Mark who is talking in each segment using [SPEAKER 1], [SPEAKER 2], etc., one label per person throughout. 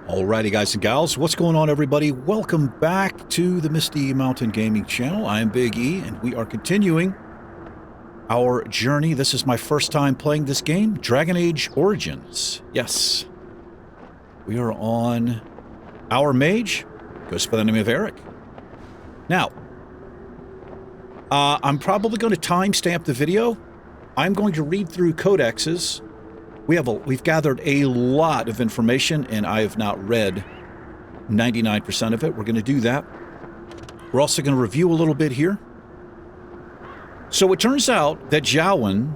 [SPEAKER 1] Alrighty, guys and gals, what's going on, everybody? Welcome back to the Misty Mountain Gaming channel. I am Big E, and we are continuing our journey. This is my first time playing this game, Dragon Age Origins. Yes, we are on our mage, goes by the name of Eric. Now, I'm probably going to timestamp the video. I'm going to read through codexes. We've gathered a lot of information, and I have not read 99% of it. We're going to do that. We're also going to review a little bit here. So it turns out that Jowan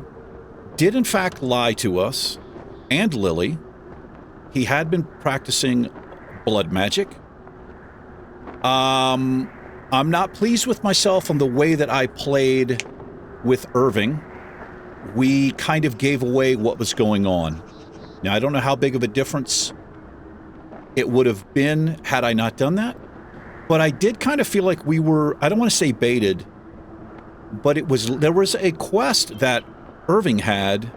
[SPEAKER 1] did in fact lie to us and Lily. He had been practicing blood magic. I'm not pleased with myself on the way that I played with Irving. We kind of gave away what was going on. Now, I don't know how big of a difference it would have been had I not done that, but I did kind of feel like we were, I don't want to say baited, but there was a quest that Irving had,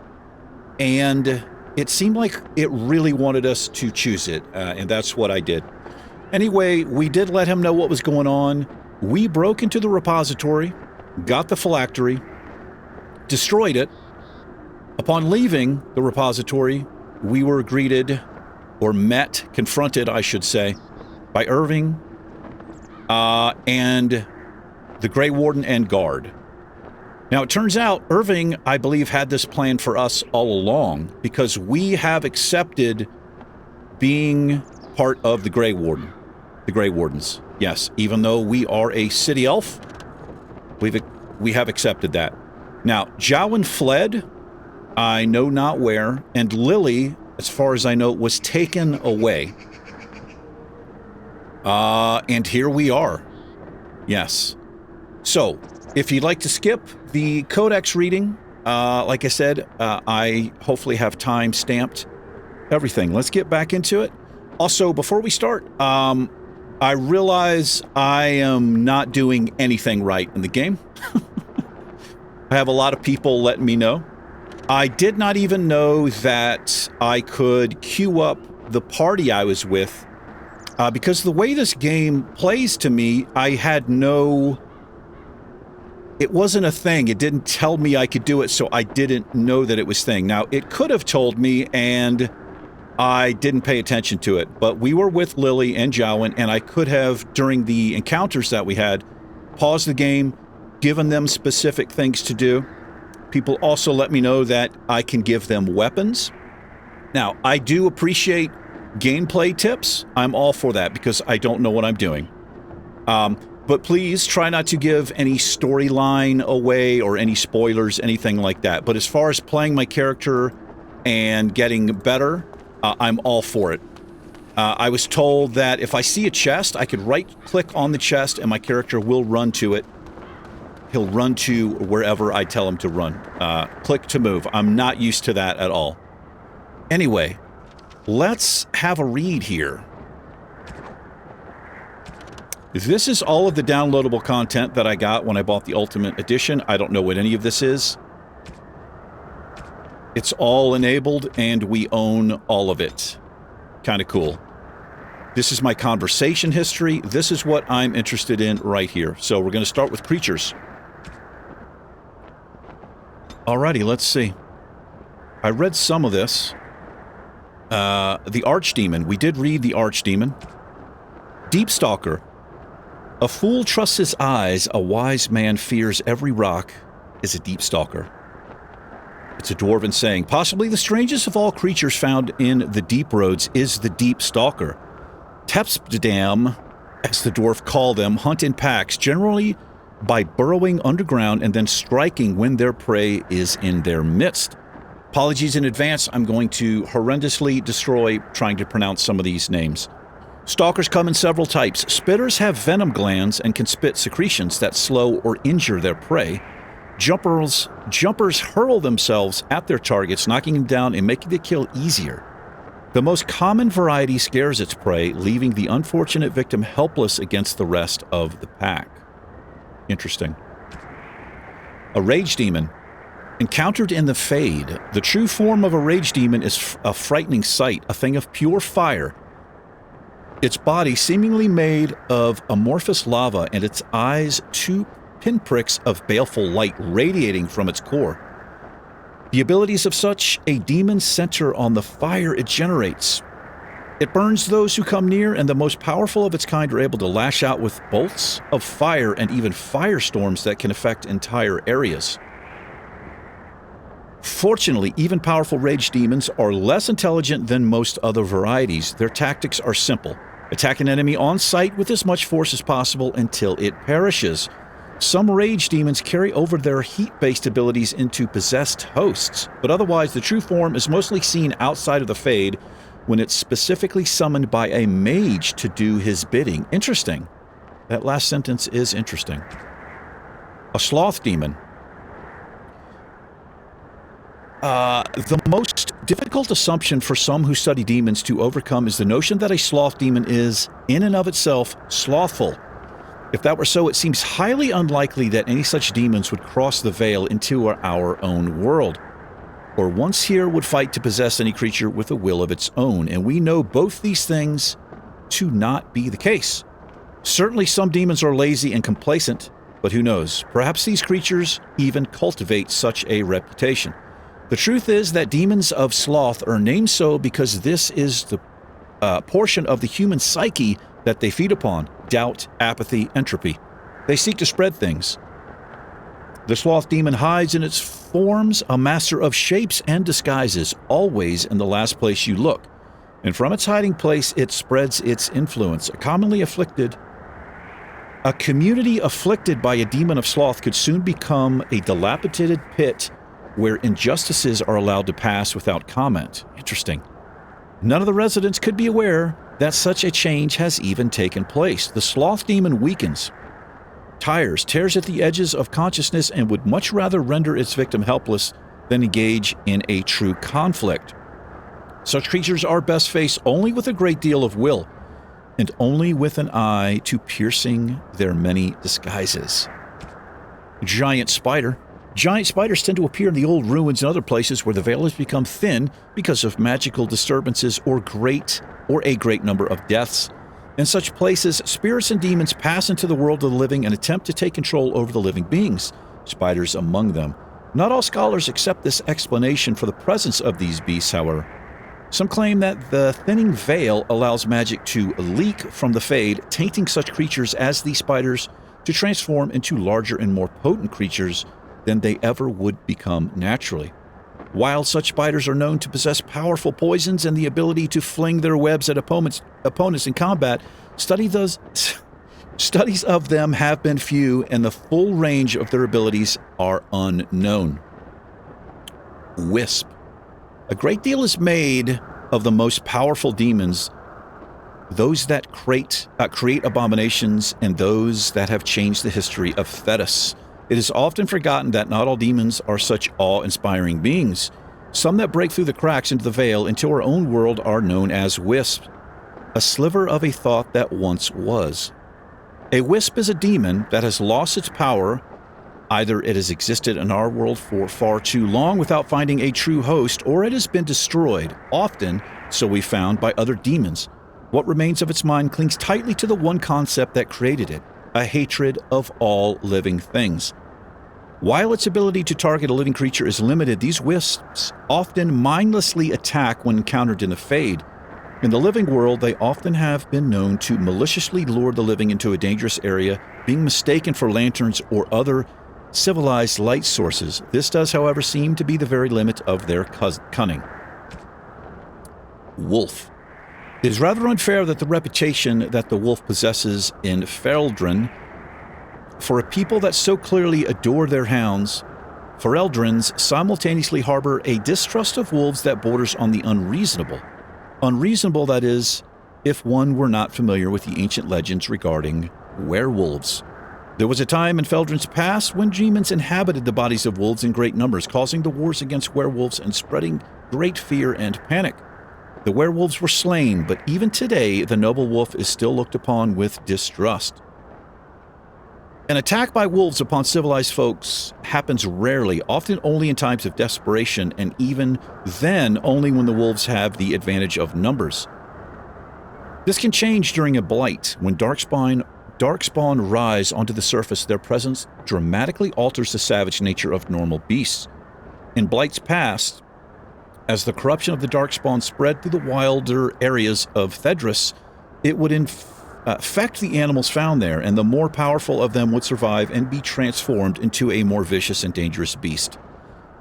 [SPEAKER 1] and it seemed like it really wanted us to choose it, and that's what I did. Anyway, we did let him know what was going on. We broke into the repository, got the phylactery, destroyed it. Upon leaving the repository, we were greeted, or confronted, I should say, by Irving and the Grey Warden and Guard. Now, it turns out Irving, I believe, had this plan for us all along, because we have accepted being part of the Grey Warden. The Grey Wardens, yes. Even though we are a city elf, we have accepted that. Now, Jowan fled, I know not where, and Lily, as far as I know, was taken away. And here we are. Yes. So, if you'd like to skip the Codex reading, like I said, I hopefully have time stamped everything. Let's get back into it. Also, before we start, I realize I am not doing anything right in the game. I have a lot of people letting me know. I did not even know that I could queue up the party I was with, because the way this game plays to me, I had no... It wasn't a thing. It didn't tell me I could do it, so I didn't know that it was a thing. Now, it could have told me, and I didn't pay attention to it, but we were with Lily and Jowan, and I could have, during the encounters that we had, paused the game, given them specific things to do. People also let me know that I can give them weapons. Now, I do appreciate gameplay tips. I'm all for that because I don't know what I'm doing. But please try not to give any storyline away or any spoilers, anything like that. But as far as playing my character and getting better, I'm all for it. I was told that if I see a chest, I could right-click on the chest and my character will run to it. He'll run to wherever I tell him to run. Click to move. I'm not used to that at all. Anyway, let's have a read here. This is all of the downloadable content that I got when I bought the Ultimate Edition. I don't know what any of this is. It's all enabled, and we own all of it. Kind of cool. This is my conversation history. This is what I'm interested in right here. So we're going to start with creatures. Alrighty, let's see. I read some of this. The archdemon. We did read the archdemon. Deep Stalker. A fool trusts his eyes, a wise man fears every rock, is a deep stalker. It's a dwarven saying. Possibly the strangest of all creatures found in the deep roads is the deep stalker. Tepsdam, as the dwarf call them, hunt in packs, generally by burrowing underground and then striking when their prey is in their midst. Apologies in advance, I'm going to horrendously destroy trying to pronounce some of these names. Stalkers come in several types. Spitters have venom glands and can spit secretions that slow or injure their prey. Jumpers hurl themselves at their targets, knocking them down and making the kill easier. The most common variety scares its prey, leaving the unfortunate victim helpless against the rest of the pack. Interesting. A rage demon. Encountered in the Fade, the true form of a rage demon is a frightening sight, a thing of pure fire. its body seemingly made of amorphous lava, and its eyes two pinpricks of baleful light radiating from its core. The abilities of such a demon center on the fire it generates. It burns those who come near, and the most powerful of its kind are able to lash out with bolts of fire and even firestorms that can affect entire areas. Fortunately, even powerful rage demons are less intelligent than most other varieties. Their tactics are simple. Attack an enemy on sight with as much force as possible until it perishes. Some rage demons carry over their heat-based abilities into possessed hosts, but otherwise the true form is mostly seen outside of the Fade when it's specifically summoned by a mage to do his bidding. Interesting. That last sentence is interesting. A sloth demon. The most difficult assumption for some who study demons to overcome is the notion that a sloth demon is, in and of itself, slothful. If that were so, it seems highly unlikely that any such demons would cross the veil into our own world, or once here would fight to possess any creature with a will of its own, and we know both these things to not be the case. Certainly some demons are lazy and complacent, but who knows, perhaps these creatures even cultivate such a reputation. The truth is that demons of sloth are named so because this is the portion of the human psyche that they feed upon: doubt, apathy, entropy. They seek to spread things. The sloth demon hides in its forms, a master of shapes and disguises, always in the last place you look. And from its hiding place, it spreads its influence. A community afflicted by a demon of sloth could soon become a dilapidated pit where injustices are allowed to pass without comment. Interesting. None of the residents could be aware that such a change has even taken place. The sloth demon weakens, tires, tears at the edges of consciousness, and would much rather render its victim helpless than engage in a true conflict. Such creatures are best faced only with a great deal of will, and only with an eye to piercing their many disguises. Giant spider. Giant spiders tend to appear in the old ruins and other places where the veil has become thin because of magical disturbances or a great number of deaths. In such places, spirits and demons pass into the world of the living and attempt to take control over the living beings, spiders among them. Not all scholars accept this explanation for the presence of these beasts, however. Some claim that the thinning veil allows magic to leak from the Fade, tainting such creatures as these spiders to transform into larger and more potent creatures than they ever would become naturally. While such spiders are known to possess powerful poisons and the ability to fling their webs at opponents in combat, studies of them have been few, and the full range of their abilities are unknown. Wisp. A great deal is made of the most powerful demons, those that create abominations, and those that have changed the history of Thetis. It is often forgotten that not all demons are such awe-inspiring beings. Some that break through the cracks into the veil into our own world are known as wisps, a sliver of a thought that once was. A wisp is a demon that has lost its power. Either it has existed in our world for far too long without finding a true host, or it has been destroyed, often, so we found, by other demons. What remains of its mind clings tightly to the one concept that created it: a hatred of all living things. While its ability to target a living creature is limited, these wisps often mindlessly attack when encountered in the Fade. In the living world, they often have been known to maliciously lure the living into a dangerous area, being mistaken for lanterns or other civilized light sources. This does, however, seem to be the very limit of their cunning. Wolf. It is rather unfair that the reputation that the wolf possesses in Feldrin, for a people that so clearly adore their hounds, Feldrins simultaneously harbor a distrust of wolves that borders on the unreasonable. Unreasonable, that is, if one were not familiar with the ancient legends regarding werewolves. There was a time in Feldrin's past when demons inhabited the bodies of wolves in great numbers, causing the wars against werewolves and spreading great fear and panic. The werewolves were slain, but even today, the noble wolf is still looked upon with distrust. An attack by wolves upon civilized folks happens rarely, often only in times of desperation, and even then only when the wolves have the advantage of numbers. This can change during a blight. When darkspawn rise onto the surface, their presence dramatically alters the savage nature of normal beasts. In blights past, as the corruption of the darkspawn spread through the wilder areas of Thedris, it would affect the animals found there, and the more powerful of them would survive and be transformed into a more vicious and dangerous beast.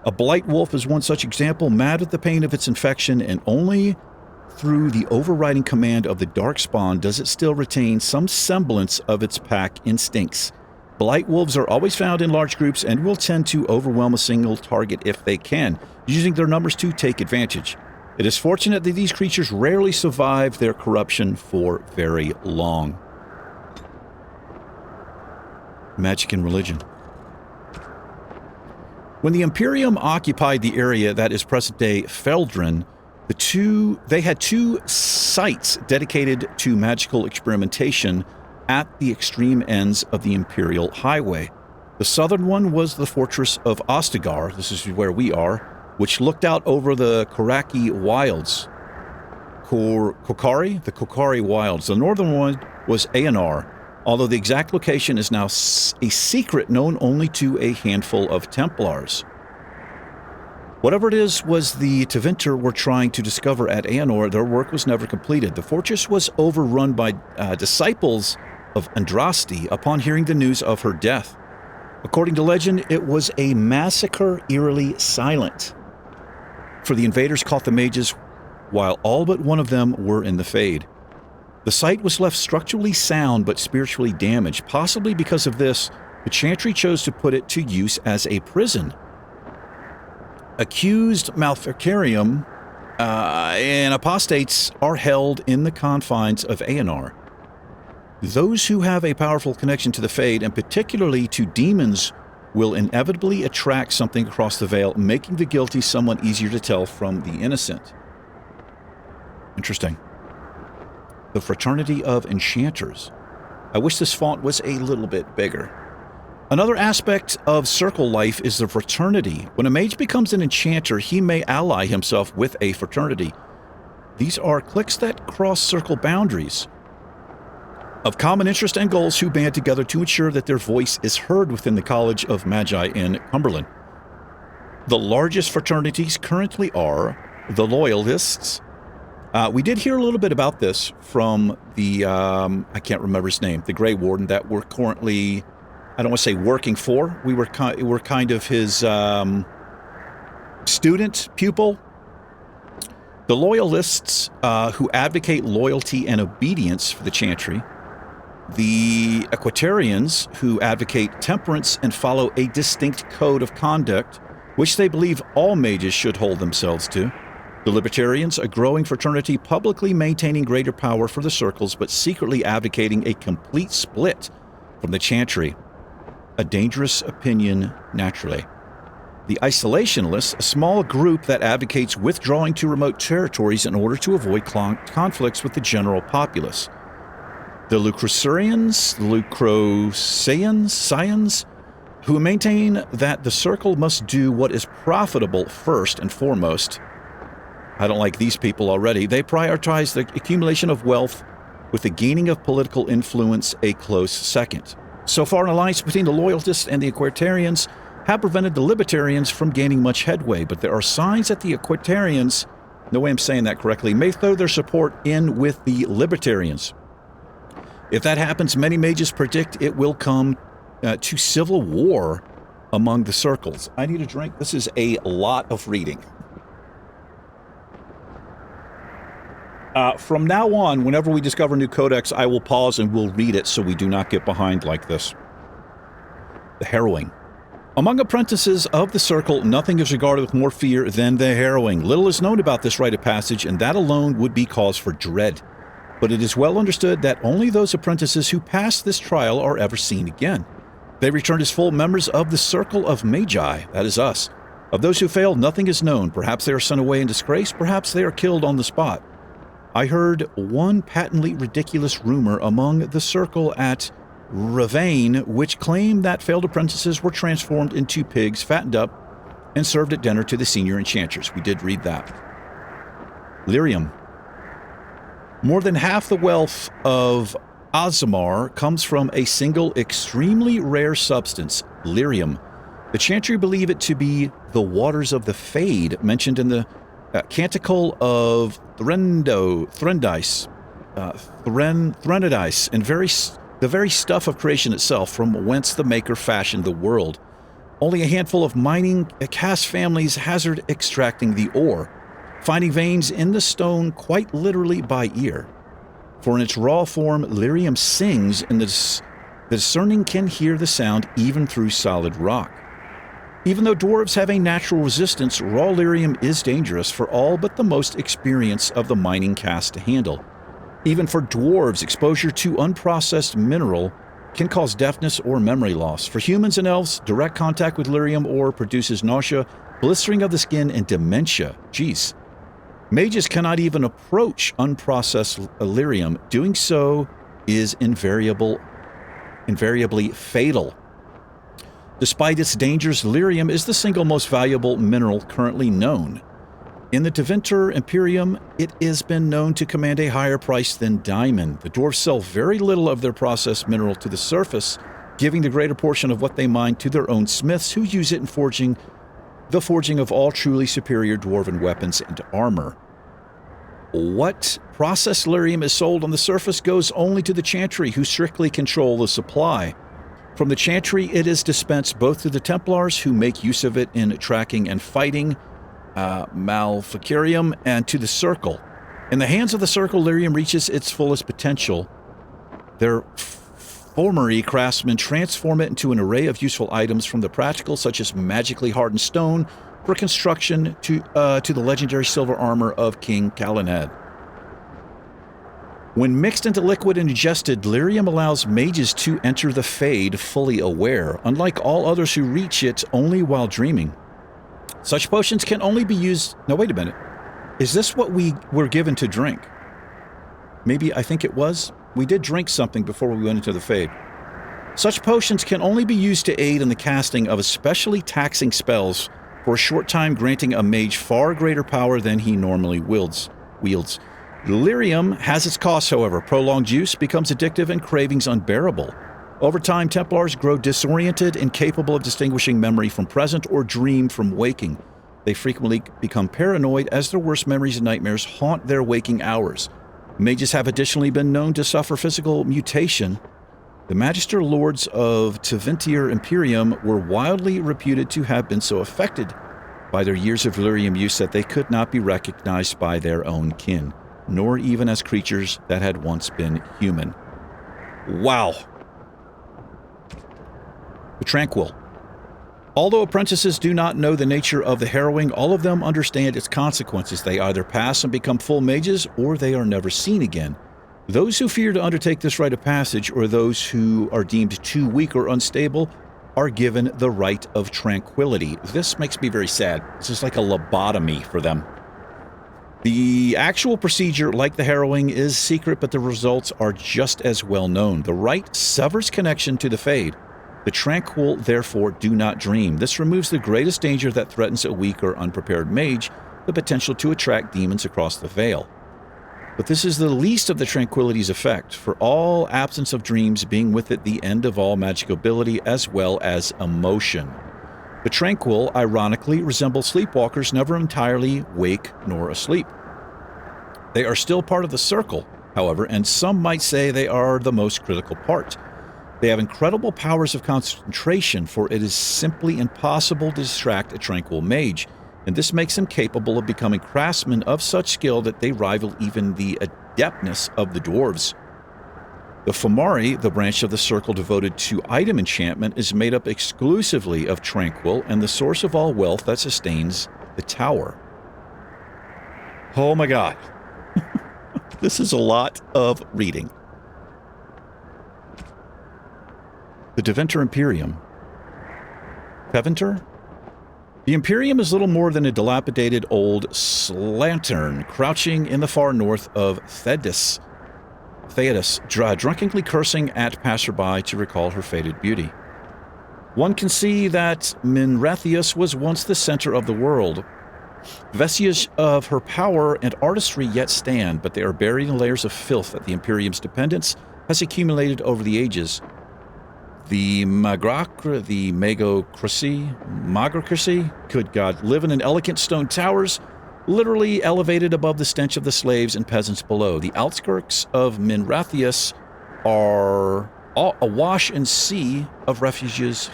[SPEAKER 1] A blight wolf is one such example, mad at the pain of its infection, and only through the overriding command of the darkspawn does it still retain some semblance of its pack instincts. Blight wolves are always found in large groups and will tend to overwhelm a single target if they can, using their numbers to take advantage. It is fortunate that these creatures rarely survive their corruption for very long. Magic and religion. When the Imperium occupied the area that is present-day Feldrin, they had two sites dedicated to magical experimentation at the extreme ends of the Imperial Highway. The southern one was the fortress of Ostagar, this is where we are, which looked out over the Koraki Wilds. The Kokari Wilds. The northern one was Aenar, although the exact location is now a secret known only to a handful of Templars. Whatever it is was the Tevinter were trying to discover at Aenar, their work was never completed. The fortress was overrun by disciples of Andraste upon hearing the news of her death. According to legend, it was a massacre eerily silent, for the invaders caught the mages while all but one of them were in the Fade. The site was left structurally sound but spiritually damaged. Possibly because of this, the Chantry chose to put it to use as a prison. Accused Malficarium and apostates are held in the confines of Aenar. Those who have a powerful connection to the Fade, and particularly to demons, will inevitably attract something across the veil, making the guilty somewhat easier to tell from the innocent. Interesting. The Fraternity of Enchanters. I wish this font was a little bit bigger. Another aspect of circle life is the fraternity. When a mage becomes an enchanter, he may ally himself with a fraternity. These are cliques that cross circle boundaries of common interest and goals who band together to ensure that their voice is heard within the College of Magi in Cumberland. The largest fraternities currently are the Loyalists. We did hear a little bit about this from the, I can't remember his name, the Grey Warden that we're currently, I don't want to say working for. We're kind of his student, pupil. The Loyalists who advocate loyalty and obedience for the Chantry. The Equitarians who advocate temperance and follow a distinct code of conduct, which they believe all mages should hold themselves to. The Libertarians, a growing fraternity publicly maintaining greater power for the circles, but secretly advocating a complete split from the Chantry. A dangerous opinion, naturally. The Isolationists, a small group that advocates withdrawing to remote territories in order to avoid conflicts with the general populace. The Lucrosians, who maintain that the circle must do what is profitable first and foremost. I don't like these people already. They prioritize the accumulation of wealth with the gaining of political influence a close second. So far, an alliance between the Loyalists and the Equitarians have prevented the Libertarians from gaining much headway, but there are signs that the Equitarians, no way I'm saying that correctly, may throw their support in with the Libertarians. If that happens, many mages predict it will come to civil war among the circles. I need a drink. This is a lot of reading. From now on, whenever we discover a new codex, I will pause and we'll read it so we do not get behind like this. The harrowing. Among apprentices of the circle, nothing is regarded with more fear than the harrowing. Little is known about this rite of passage, and that alone would be cause for dread. But it is well understood that only those apprentices who pass this trial are ever seen again. They return as full members of the Circle of Magi, that is us. Of those who fail, nothing is known. Perhaps they are sent away in disgrace, perhaps they are killed on the spot. I heard one patently ridiculous rumor among the circle at Ravane, which claimed that failed apprentices were transformed into pigs, fattened up, and served at dinner to the senior enchanters. We did read that. Lyrium. More than half the wealth of Aasimar comes from a single extremely rare substance, lyrium. The Chantry believe it to be the waters of the Fade, mentioned in the Canticle of Threnodice, and the very stuff of creation itself, from whence the Maker fashioned the world. Only a handful of mining caste families hazard extracting the ore, finding veins in the stone quite literally by ear. For in its raw form, lyrium sings, and the discerning can hear the sound even through solid rock. Even though dwarves have a natural resistance, raw lyrium is dangerous for all but the most experienced of the mining caste to handle. Even for dwarves, exposure to unprocessed mineral can cause deafness or memory loss. For humans and elves, direct contact with lyrium ore produces nausea, blistering of the skin, and dementia. Jeez. Mages cannot even approach unprocessed lyrium. Doing so is invariably fatal. Despite its dangers, lyrium is the single most valuable mineral currently known. In the Tevinter Imperium, it has been known to command a higher price than diamond. The dwarves sell very little of their processed mineral to the surface, giving the greater portion of what they mine to their own smiths, who use it in the forging of all truly superior dwarven weapons and armor. What processed lyrium is sold on the surface goes only to the Chantry, who strictly control the supply. From the Chantry, it is dispensed both to the Templars, who make use of it in tracking and fighting Malficurium, and to the Circle. In the hands of the Circle, lyrium reaches its fullest potential. Their formery craftsmen transform it into an array of useful items, from the practical, such as magically hardened stone, for construction, to the legendary silver armor of King Calenhed. When mixed into liquid and ingested, lyrium allows mages to enter the Fade fully aware, unlike all others who reach it only while dreaming. Such potions can only be used... No, wait a minute. Is this what we were given to drink? Maybe, I think it was. We did drink something before we went into the Fade. Such potions can only be used to aid in the casting of especially taxing spells for a short time, granting a mage far greater power than he normally wields. Lyrium has its costs, however. Prolonged use becomes addictive and cravings unbearable. Over time, Templars grow disoriented, incapable of distinguishing memory from present or dream from waking. They frequently become paranoid as their worst memories and nightmares haunt their waking hours. Mages have additionally been known to suffer physical mutation. The Magister Lords of Tevinter Imperium were wildly reputed to have been so affected by their years of lyrium use that they could not be recognized by their own kin, nor even as creatures that had once been human. Wow. The Tranquil. Although apprentices do not know the nature of the harrowing, all of them understand its consequences. They either pass and become full mages, or they are never seen again. Those who fear to undertake this rite of passage, or those who are deemed too weak or unstable, are given the rite of tranquility. This makes me very sad. This is like a lobotomy for them. The actual procedure, like the harrowing, is secret, but the results are just as well known. The rite severs connection to the Fade. The Tranquil, therefore, do not dream. This removes the greatest danger that threatens a weak or unprepared mage, the potential to attract demons across the Veil. But this is the least of the Tranquility's effect, for all absence of dreams being with it the end of all magic ability as well as emotion. The Tranquil, ironically, resemble sleepwalkers, never entirely wake nor asleep. They are still part of the Circle, however, and some might say they are the most critical part. They have incredible powers of concentration, for it is simply impossible to distract a Tranquil mage, and this makes them capable of becoming craftsmen of such skill that they rival even the adeptness of the dwarves. The Fomari, the branch of the Circle devoted to item enchantment, is made up exclusively of Tranquil and the source of all wealth that sustains the tower. Oh my god. This is a lot of reading. The Tevinter Imperium. Tevinter? The Imperium is little more than a dilapidated old slantern crouching in the far north of Thedas, drunkenly cursing at passerby to recall her faded beauty. One can see that Minrathius was once the center of the world. Vestiges of her power and artistry yet stand, but they are buried in layers of filth that the Imperium's dependence has accumulated over the ages. The Magocracy, good God, live in elegant stone towers, literally elevated above the stench of the slaves and peasants below. The outskirts of Minrathius are awash in sea of refuges.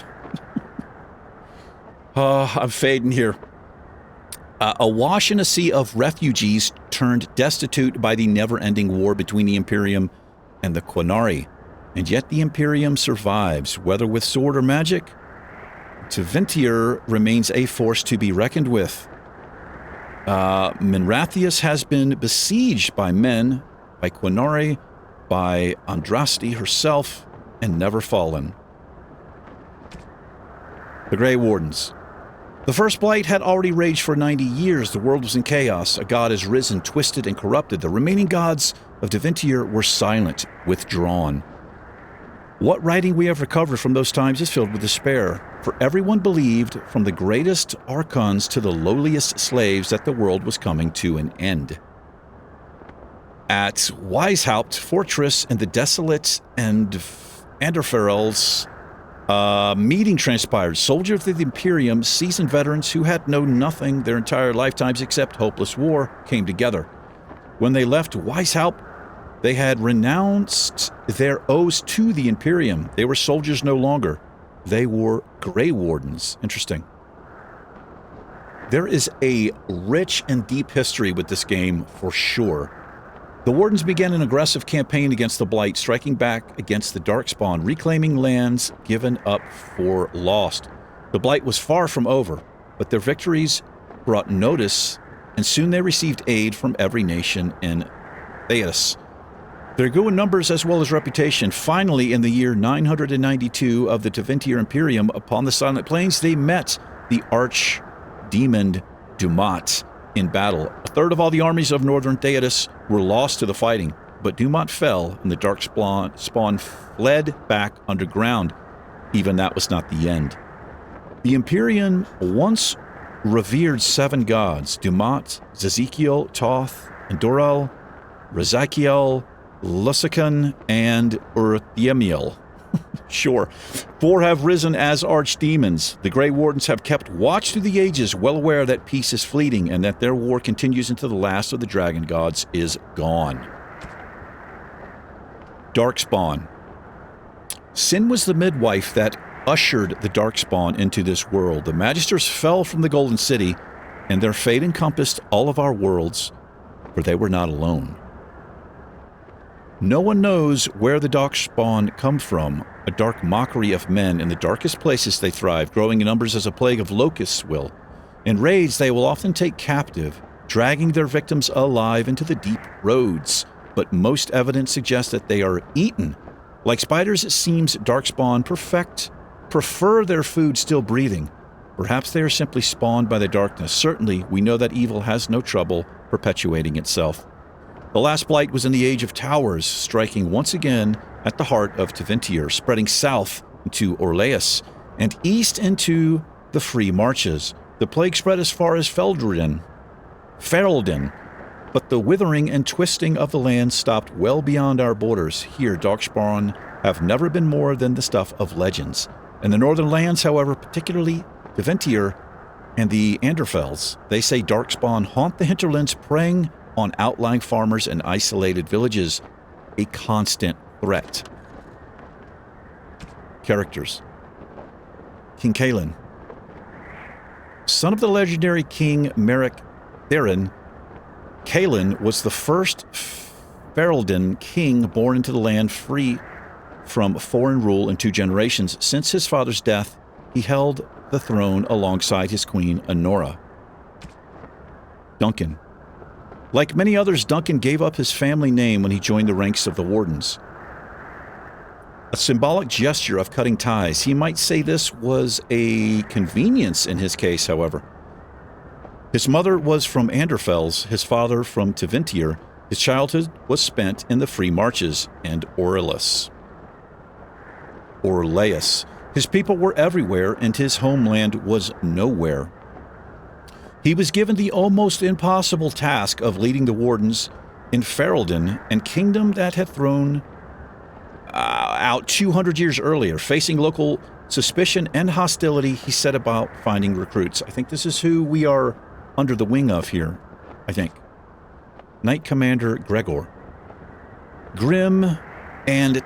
[SPEAKER 1] I'm fading here. Awash in a sea of refugees turned destitute by the never-ending war between the Imperium and the Quinari. And yet the Imperium survives, whether with sword or magic. Tevinter remains a force to be reckoned with. Minrathius has been besieged by men, by Quinari, by Andraste herself, and never fallen. The Grey Wardens. The first blight had already raged for 90 years. The world was in chaos. A god has risen, twisted, and corrupted. The remaining gods of Tevinter were silent, withdrawn. What writing we have recovered from those times is filled with despair, for everyone believed, from the greatest archons to the lowliest slaves, that the world was coming to an end. At Weishaupt Fortress in the desolate and Anderferels, meeting transpired. Soldiers of the Imperium, seasoned veterans who had known nothing their entire lifetimes except hopeless war, came together. When they left Weishaupt, they had renounced their oaths to the Imperium. They were soldiers no longer. They were Grey Wardens. Interesting. There is a rich and deep history with this game, for sure. The Wardens began an aggressive campaign against the Blight, striking back against the Darkspawn, reclaiming lands given up for lost. The Blight was far from over, but their victories brought notice, and soon they received aid from every nation in Theatis. They grew in numbers as well as reputation. Finally, in the year 992 of the Tevinter Imperium, upon the Silent Plains, they met the archdemon Dumat in battle. A third of all the armies of northern Theatis were lost to the fighting, but Dumat fell, and the Darkspawn fled back underground. Even that was not the end. The Imperium once revered 7 gods: Dumat, Zezekiel, Toth, Endoral, Rezakiel, Lusican, and Urthemiel. Sure. 4 have risen as archdemons. The Grey Wardens have kept watch through the ages, well aware that peace is fleeting and that their war continues until the last of the dragon gods is gone. Darkspawn. Sin was the midwife that ushered the Darkspawn into this world. The Magisters fell from the Golden City, and their fate encompassed all of our worlds, for they were not alone. No one knows where the Darkspawn come from, a dark mockery of men. In the darkest places they thrive, growing in numbers as a plague of locusts will. In raids they will often take captive, dragging their victims alive into the deep roads. But most evidence suggests that they are eaten. Like spiders, it seems Darkspawn prefer their food still breathing. Perhaps they are simply spawned by the darkness. Certainly, we know that evil has no trouble perpetuating itself. The last blight was in the Age of Towers, striking once again at the heart of Tevinter, spreading south into Orleas and east into the Free Marches. The plague spread as far as Ferelden, but the withering and twisting of the land stopped well beyond our borders. Here, Darkspawn have never been more than the stuff of legends. In the northern lands, however, particularly Tevinter and the Anderfels, they say Darkspawn haunt the hinterlands, preying on outlying farmers and isolated villages, a constant threat. Characters. King Kaelin. Son of the legendary King Merrick Theron, Kaelin was the first Ferelden king born into the land free from foreign rule in 2 generations. Since his father's death, he held the throne alongside his queen, Anora. Duncan. Like many others, Duncan gave up his family name when he joined the ranks of the Wardens. A symbolic gesture of cutting ties. He might say this was a convenience in his case, however. His mother was from Anderfels, his father from Tevinter. His childhood was spent in the Free Marches and Orleas. His people were everywhere, and his homeland was nowhere. He was given the almost impossible task of leading the Wardens in Ferelden, and kingdom that had thrown out 200 years earlier. Facing local suspicion and hostility, he set about finding recruits. I think this is who we are under the wing of here, I think. Knight Commander Gregor. Grim and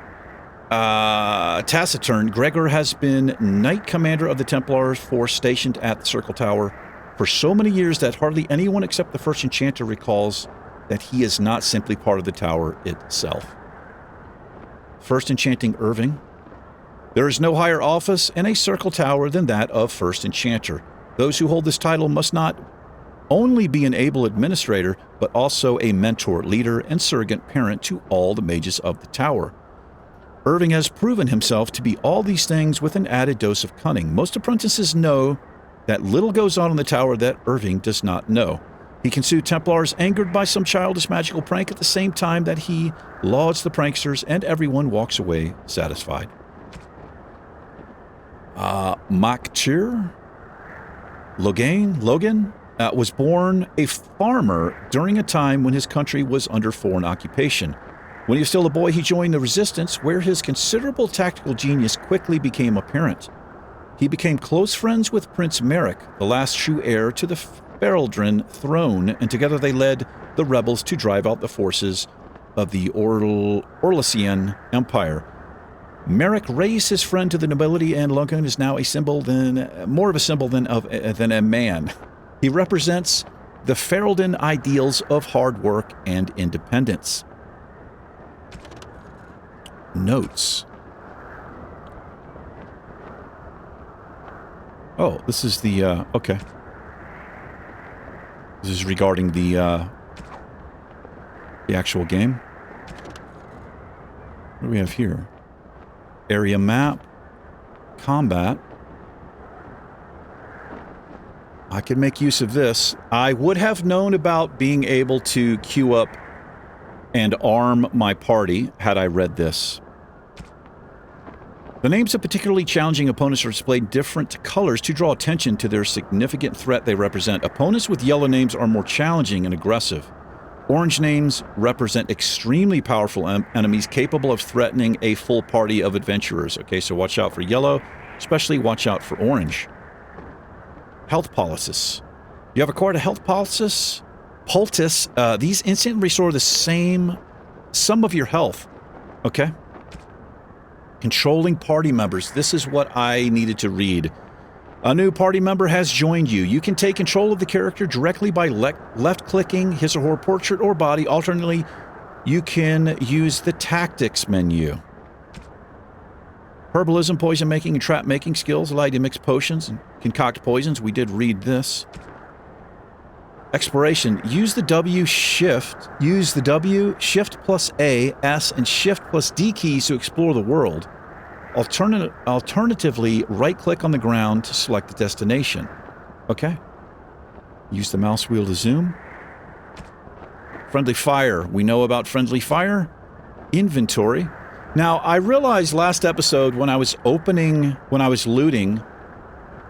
[SPEAKER 1] taciturn, Gregor has been Knight Commander of the Templar force stationed at the Circle Tower for so many years that hardly anyone except the First Enchanter recalls that he is not simply part of the tower itself. First Enchanting Irving. There is no higher office in a Circle Tower than that of First Enchanter. Those who hold this title must not only be an able administrator, but also a mentor, leader, and surrogate parent to all the mages of the tower. Irving has proven himself to be all these things with an added dose of cunning. Most apprentices know that little goes on in the tower that Irving does not know. He can soothe Templars angered by some childish magical prank at the same time that he lauds the pranksters, and everyone walks away satisfied. Maktir Logan was born a farmer during a time when his country was under foreign occupation. When he was still a boy, he joined the resistance, where his considerable tactical genius quickly became apparent. He became close friends with Prince Merrick, the last true heir to the Ferelden throne, and together they led the rebels to drive out the forces of the Orlesian Empire. Merrick raised his friend to the nobility, and Logan is now more of a symbol than a man. He represents the Ferelden ideals of hard work and independence. Notes. Oh, this is the, okay. This is regarding the actual game. What do we have here? Area map. Combat. I could make use of this. I would have known about being able to queue up and arm my party had I read this. The names of particularly challenging opponents are displayed in different colors to draw attention to their significant threat they represent. Opponents with yellow names are more challenging and aggressive. Orange names represent extremely powerful enemies capable of threatening a full party of adventurers. Okay, so watch out for yellow, especially watch out for orange. Health poultice. You have acquired a health poultice. These instantly restore the sum of your health. Okay. Controlling party members. This is what I needed to read. A new party member has joined you. You can take control of the character directly by left-clicking his or her portrait or body. Alternately, you can use the tactics menu. Herbalism, poison making, and trap making skills allow you to mix potions and concoct poisons. We did read this. Exploration. Use the W shift. Use the W, shift plus A, S, and shift plus D keys to explore the world. Alternatively, right-click on the ground to select the destination. Okay. Use the mouse wheel to zoom. Friendly fire. We know about friendly fire. Inventory. Now, I realized last episode when I was looting,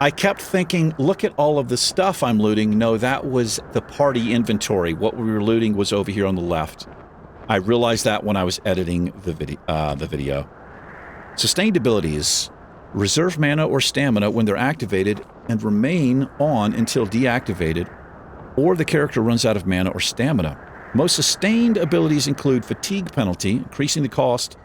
[SPEAKER 1] I kept thinking, look at all of the stuff I'm looting. No, that was the party inventory. What we were looting was over here on the left. I realized that when I was editing the video. Sustained abilities. Reserve mana or stamina when they're activated and remain on until deactivated, or the character runs out of mana or stamina. Most sustained abilities include fatigue penalty, increasing the cost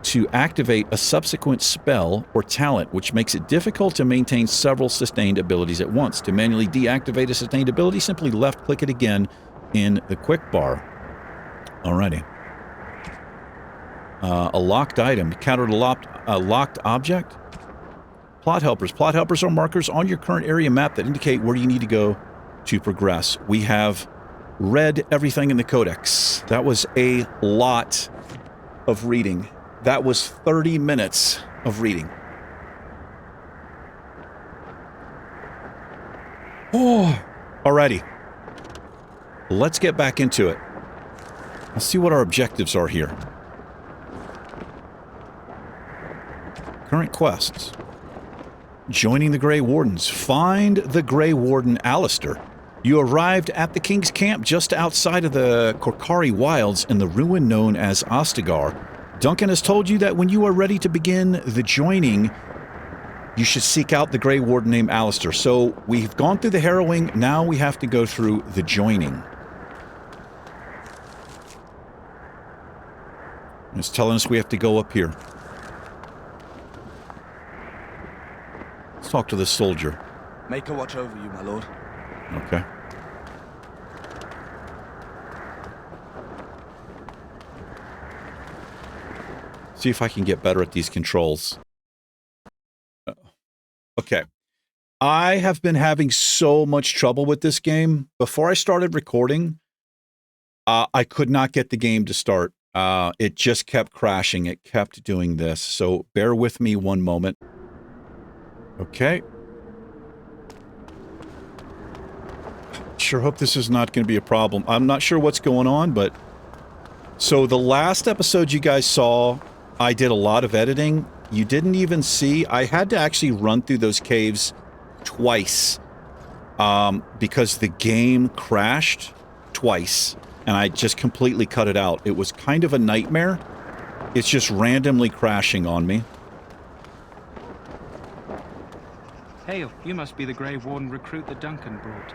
[SPEAKER 1] to activate a subsequent spell or talent, which makes it difficult to maintain several sustained abilities at once. To manually deactivate a sustained ability, simply left-click it again in the quick bar. Alrighty. A locked item. Encountered a locked object. Plot helpers. Plot helpers are markers on your current area map that indicate where you need to go to progress. We have read everything in the Codex. That was a lot of reading. That was 30 minutes of reading. Oh, alrighty. Let's get back into it. Let's see what our objectives are here. Current quests. Joining the Grey Wardens. Find the Grey Warden Alistair. You arrived at the King's Camp just outside of the Korkari Wilds in the ruin known as Ostagar. Duncan has told you that when you are ready to begin the joining, you should seek out the Grey Warden named Alistair. So we've gone through the harrowing, now we have to go through the joining. It's telling us we have to go up here. Let's talk to this soldier.
[SPEAKER 2] Make a watch over you, my lord.
[SPEAKER 1] Okay. See if I can get better at these controls. Okay. I have been having so much trouble with this game. Before I started recording, I could not get the game to start. It just kept crashing. It kept doing this. So bear with me one moment. Okay. Sure hope this is not going to be a problem. I'm not sure what's going on, but... So the last episode you guys saw, I did a lot of editing. You didn't even see... I had to actually run through those caves twice. Because the game crashed twice. And I just completely cut it out. It was kind of a nightmare. It's just randomly crashing on me.
[SPEAKER 3] Hail, you must be the Grey Warden recruit that Duncan brought.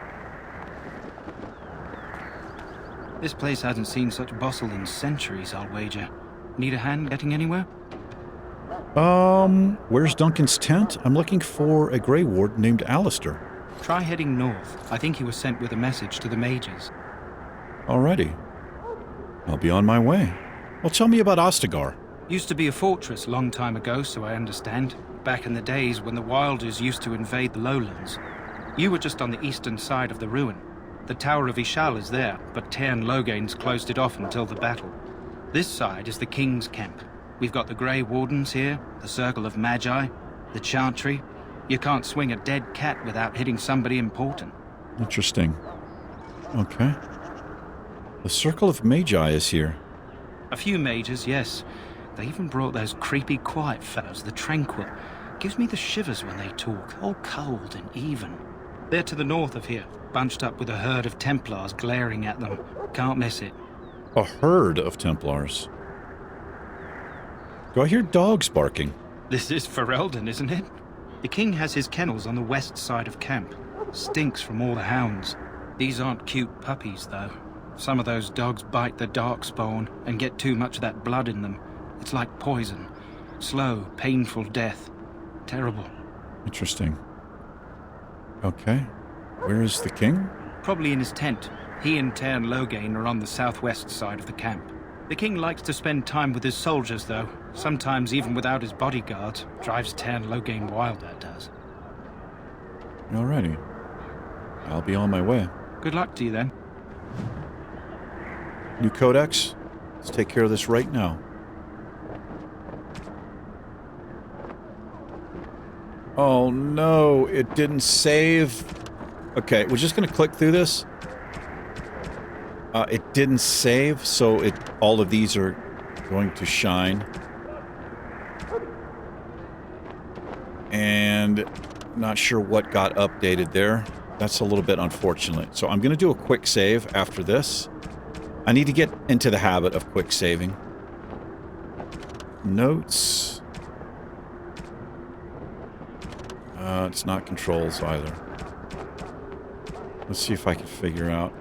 [SPEAKER 3] This place hasn't seen such bustle in centuries, I'll wager. Need a hand getting anywhere?
[SPEAKER 1] Where's Duncan's tent? I'm looking for a Grey Warden named Alistair.
[SPEAKER 3] Try heading north. I think he was sent with a message to the Mages.
[SPEAKER 1] Alrighty. I'll be on my way. Well, tell me about Ostagar.
[SPEAKER 3] Used to be a fortress long time ago, so I understand. Back in the days when the Wilders used to invade the lowlands. You were just on the eastern side of the ruin. The Tower of Ishal is there, but Tairn Logain's closed it off until the battle. This side is the King's Camp. We've got the Grey Wardens here, the Circle of Magi, the Chantry. You can't swing a dead cat without hitting somebody important.
[SPEAKER 1] Interesting. Okay. The Circle of Magi is here.
[SPEAKER 3] A few mages, yes. They even brought those creepy quiet fellows, the Tranquil. Gives me the shivers when they talk, all cold and even. They're to the north of here, bunched up with a herd of Templars glaring at them. Can't miss it.
[SPEAKER 1] A herd of Templars. Do I hear dogs barking?
[SPEAKER 3] This is Ferelden, isn't it? The king has his kennels on the west side of camp. Stinks from all the hounds. These aren't cute puppies, though. Some of those dogs bite the darkspawn and get too much of that blood in them. It's like poison. Slow, painful death. Terrible.
[SPEAKER 1] Interesting. Okay. Where is the king?
[SPEAKER 3] Probably in his tent. He and Tairn Logain are on the southwest side of the camp. The king likes to spend time with his soldiers, though. Sometimes even without his bodyguards. Drives Tairn Logain wild, that does.
[SPEAKER 1] Alrighty. I'll be on my way.
[SPEAKER 3] Good luck to you, then.
[SPEAKER 1] New Codex? Let's take care of this right now. Oh no, it didn't save. Okay, we're just gonna click through this. It didn't save, so all of these are going to shine. And not sure what got updated there. That's a little bit unfortunate. So I'm gonna do a quick save after this. I need to get into the habit of quick saving. Notes. It's not controls either. Let's see if I can figure out.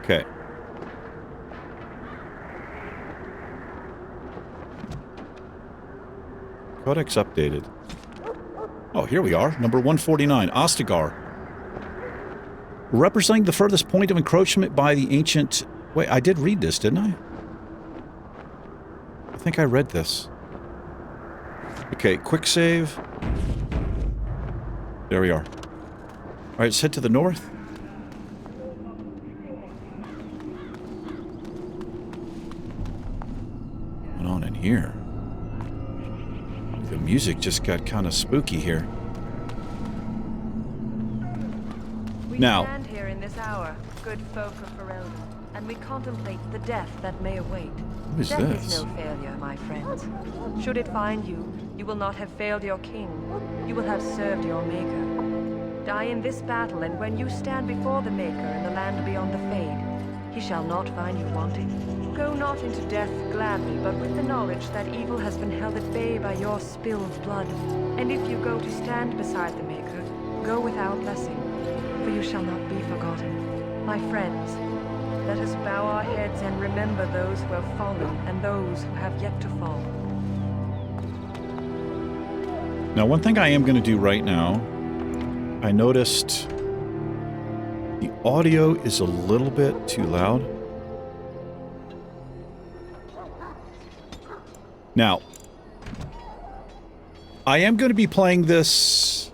[SPEAKER 1] Okay. Codex updated. Oh, here we are. Number 149, Ostagar. Representing the furthest point of encroachment by the ancient... Wait, I did read this, didn't I? I think I read this. Okay, quick save. There we are. Alright, let's head to the north. What's going on in here? The music just got kind of spooky here.
[SPEAKER 4] We
[SPEAKER 1] Now,
[SPEAKER 4] stand here in this hour, good folk of Ferelden, and we contemplate the death that may await.
[SPEAKER 1] What is
[SPEAKER 4] Death
[SPEAKER 1] this?
[SPEAKER 4] is no failure, my friends. Should it find you, you will not have failed your king. You will have served your maker. Die in this battle, and when you stand before the Maker in the land beyond the Fade, he shall not find you wanting. Go not into death gladly, but with the knowledge that evil has been held at bay by your spilled blood. And if you go to stand beside the Maker, go without blessing, for you shall not be forgotten. My friends, let us bow our heads and remember those who have fallen and those who have yet to fall.
[SPEAKER 1] Now, one thing I am going to do right now, I noticed the audio is a little bit too loud. Now, I am going to be playing this.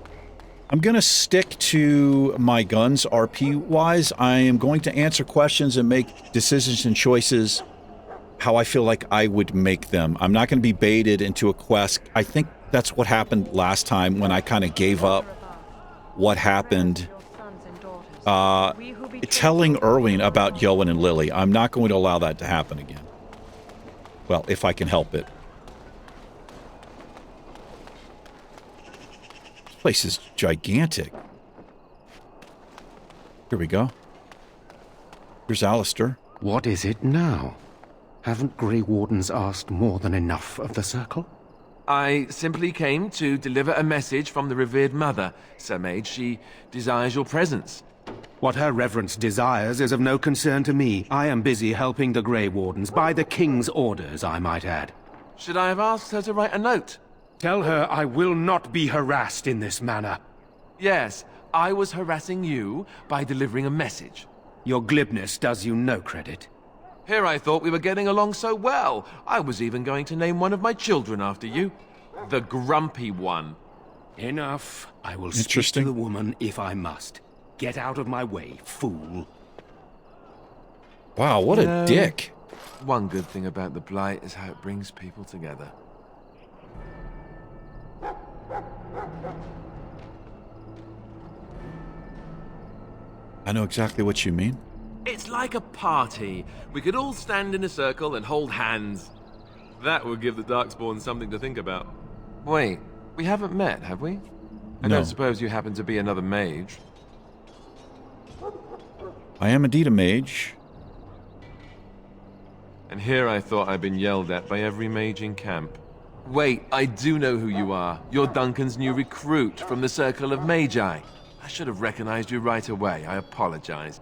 [SPEAKER 1] I'm going to stick to my guns RP-wise. I am going to answer questions and make decisions and choices how I feel like I would make them. I'm not going to be baited into a quest. I think that's what happened last time when I kind of gave up what happened telling Erwin about Yoan and Lily. I'm not going to allow that to happen again. Well, if I can help it. This place is gigantic. Here we go. Here's Alistair.
[SPEAKER 5] What is it now? Haven't Grey Wardens asked more than enough of the Circle?
[SPEAKER 6] I simply came to deliver a message from the revered mother, Sir Mage. She desires your presence.
[SPEAKER 5] What her reverence desires is of no concern to me. I am busy helping the Grey Wardens, by the King's orders, I might add.
[SPEAKER 6] Should I have asked her to write a note?
[SPEAKER 5] Tell her I will not be harassed in this manner.
[SPEAKER 6] Yes, I was harassing you by delivering a message.
[SPEAKER 5] Your glibness does you no credit.
[SPEAKER 6] Here I thought we were getting along so well. I was even going to name one of my children after you. The Grumpy One.
[SPEAKER 5] Enough. I will speak to the woman if I must. Get out of my way, fool.
[SPEAKER 1] Wow, what a dick.
[SPEAKER 6] One good thing about the Blight is how it brings people together.
[SPEAKER 1] I know exactly what you mean.
[SPEAKER 6] It's like a party. We could all stand in a circle and hold hands. That would give the Darkspawn something to think about. Wait, we haven't met, have we? I
[SPEAKER 1] No.
[SPEAKER 6] don't suppose you happen to be another mage.
[SPEAKER 1] I am indeed a mage.
[SPEAKER 6] And here I thought I'd been yelled at by every mage in camp. Wait, I do know who you are. You're Duncan's new recruit from the Circle of Magi. I should have recognized you right away. I apologize.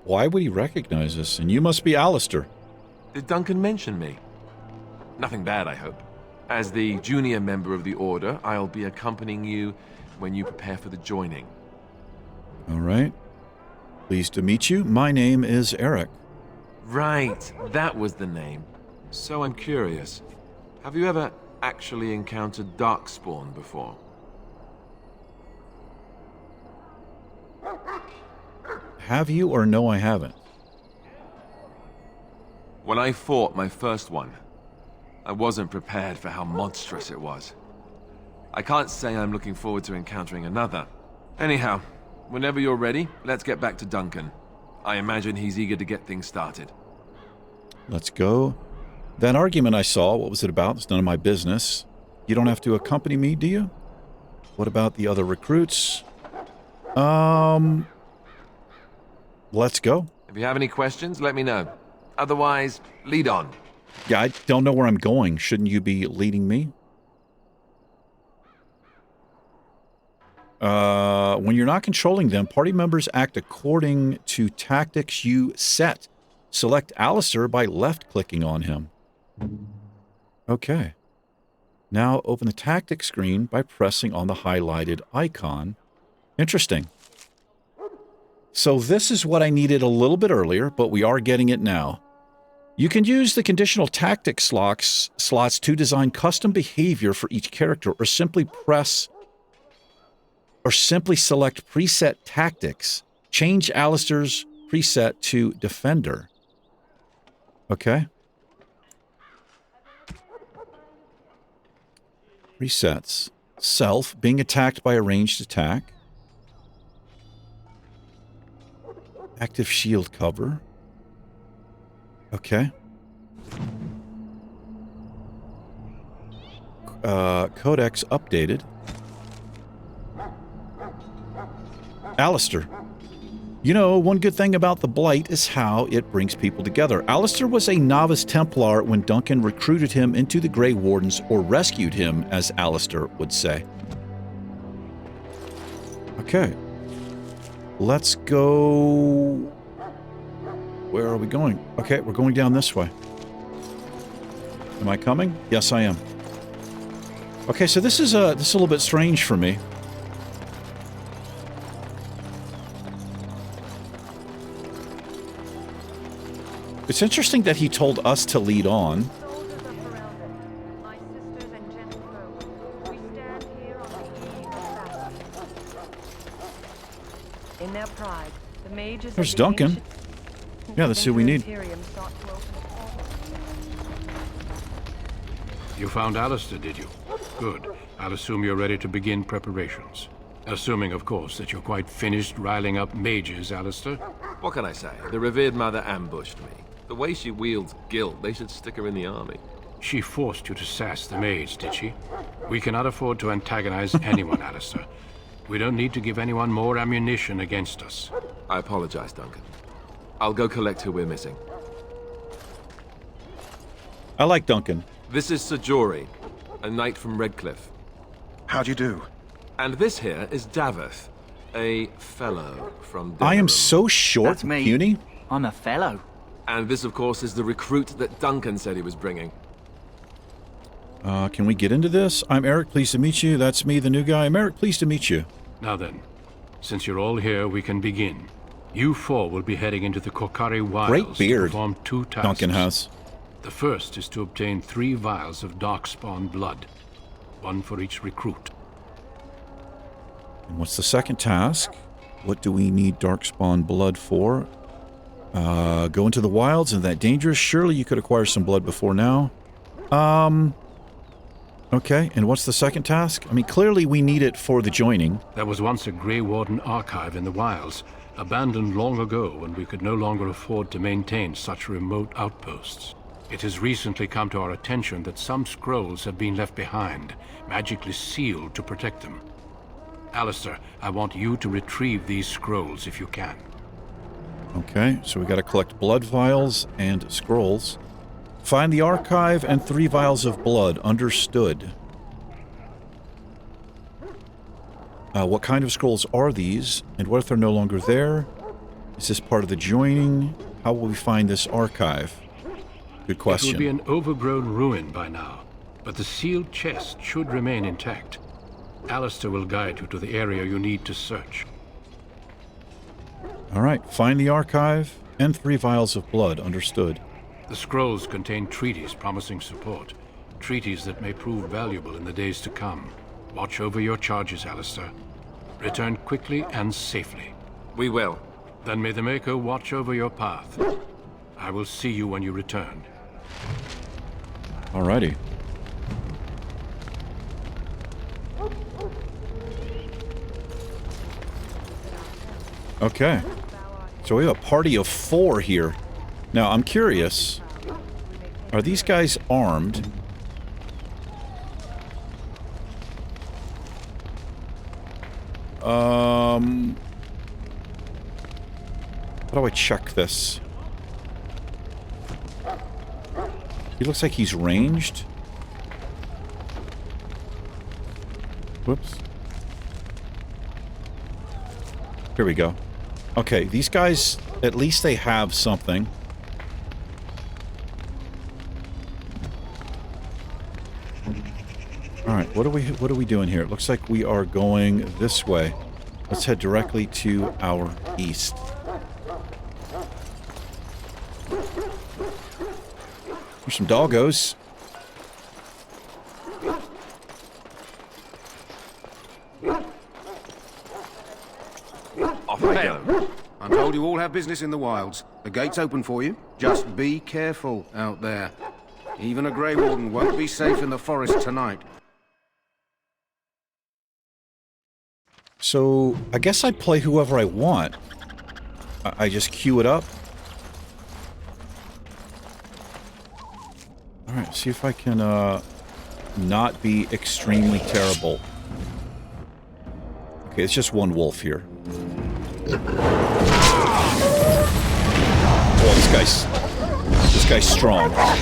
[SPEAKER 1] Why would he recognize us? And you must be Alistair.
[SPEAKER 6] Did Duncan mention me? Nothing bad, I hope. As the junior member of the Order, I'll be accompanying you when you prepare for the joining.
[SPEAKER 1] All right. Pleased to meet you. My name is Eric.
[SPEAKER 6] Right, that was the name. So I'm curious. Have you ever actually encountered Darkspawn before?
[SPEAKER 1] Have you or no, I haven't?
[SPEAKER 6] When I fought my first one, I wasn't prepared for how monstrous it was. I can't say I'm looking forward to encountering another. Anyhow, whenever you're ready, let's get back to Duncan. I imagine he's eager to get things started.
[SPEAKER 1] Let's go. That argument I saw, what was it about? It's none of my business. You don't have to accompany me, do you? What about the other recruits? Let's go.
[SPEAKER 6] If you have any questions, let me know. Otherwise, lead on.
[SPEAKER 1] Yeah, I don't know where I'm going. Shouldn't you be leading me? When you're not controlling them, party members act according to tactics you set. Select Alistair by left-clicking on him. Okay. Now open the tactics screen by pressing on the highlighted icon. Interesting. So this is what I needed a little bit earlier, but we are getting it now. You can use the conditional tactics slots to design custom behavior for each character, or simply select preset tactics. Change Alistair's preset to Defender. Okay. Presets. Self, being attacked by a ranged attack. Active shield cover. Okay. Codex updated. Alistair. You know, one good thing about the Blight is how it brings people together. Alistair was a novice Templar when Duncan recruited him into the Grey Wardens, or rescued him, as Alistair would say. Okay. Let's go... Where are we going? Okay, we're going down this way. Am I coming? Yes, I am. Okay, so this is a little bit strange for me. It's interesting that he told us to lead on.
[SPEAKER 4] Soldiers of Ferelden, my sisters and gentlefolk, we stand here on the eve of battle. In their pride, the mages
[SPEAKER 1] There's
[SPEAKER 4] of the
[SPEAKER 1] Duncan.
[SPEAKER 4] ancient-
[SPEAKER 1] Yeah, that's who we need.
[SPEAKER 4] Tyrion sought to open a portal.
[SPEAKER 7] You found Alistair, did you? Good. I'll assume you're ready to begin preparations. Assuming, of course, that you're quite finished riling up mages, Alistair.
[SPEAKER 6] What can I say? The revered mother ambushed me. The way she wields guilt, they should stick her in the army.
[SPEAKER 7] She forced you to sass the mage, did she? We cannot afford to antagonize anyone, Alistair. We don't need to give anyone more ammunition against us.
[SPEAKER 6] I apologize, Duncan. I'll go collect who we're missing.
[SPEAKER 1] I like Duncan.
[SPEAKER 6] This is Sajori, a knight from Redcliffe.
[SPEAKER 2] How'd you do?
[SPEAKER 6] And this here is Daveth, a fellow from
[SPEAKER 1] I am
[SPEAKER 6] Denerim.
[SPEAKER 1] so short,
[SPEAKER 8] That's me.
[SPEAKER 1] puny.
[SPEAKER 8] I'm a fellow.
[SPEAKER 6] And this, of course, is the recruit that Duncan said he was bringing.
[SPEAKER 1] Can we get into this? I'm Eric, pleased to meet you. That's me, the new guy. I'm Eric, pleased to meet you.
[SPEAKER 7] Now then, since you're all here, we can begin. You four will be heading into the Korcari Wilds
[SPEAKER 1] Great beard
[SPEAKER 7] to perform 2 tasks.
[SPEAKER 1] Duncan has.
[SPEAKER 7] The first is to obtain 3 vials of darkspawn blood, 1 for each recruit.
[SPEAKER 1] And what's the second task? What do we need Darkspawn blood for? Go into the wilds. Isn't that dangerous? Surely you could acquire some blood before now. Okay, and what's the second task? I mean, clearly we need it for the joining.
[SPEAKER 7] There was once a Grey Warden archive in the wilds, abandoned long ago when we could no longer afford to maintain such remote outposts. It has recently come to our attention that some scrolls have been left behind, magically sealed to protect them. Alistair, I want you to retrieve these scrolls if you can.
[SPEAKER 1] Okay, so we got to collect blood vials and scrolls. Find the archive and 3 vials of blood. Understood. What kind of scrolls are these? And what if they're no longer there? Is this part of the joining? How will we find this archive? Good question.
[SPEAKER 7] It will be an overgrown ruin by now, but the sealed chest should remain intact. Alistair will guide you to the area you need to search.
[SPEAKER 1] All right, find the archive and 3 vials of blood. Understood.
[SPEAKER 7] The scrolls contain treaties promising support, treaties that may prove valuable in the days to come. Watch over your charges, Alistair. Return quickly and safely.
[SPEAKER 6] We will.
[SPEAKER 7] Then may the Maker watch over your path. I will see you when you return.
[SPEAKER 1] Alrighty. Okay. So we have a party of 4 here. Now, I'm curious. Are these guys armed? How do I check this? He looks like he's ranged. Whoops. Here we go. Okay, these guys, at least they have something. All right, what are we doing here? It looks like we are going this way. Let's head directly to our east. There's some doggos.
[SPEAKER 6] Off we go.
[SPEAKER 5] I'm told you all have business in the wilds. The gate's open for you. Just be careful out there. Even a Grey Warden won't be safe in the forest tonight.
[SPEAKER 1] So, I guess I play whoever I want. I just queue it up. Alright, see if I can, not be extremely terrible. Okay, Okay, it's just one wolf here. Oh, this guy's strong. I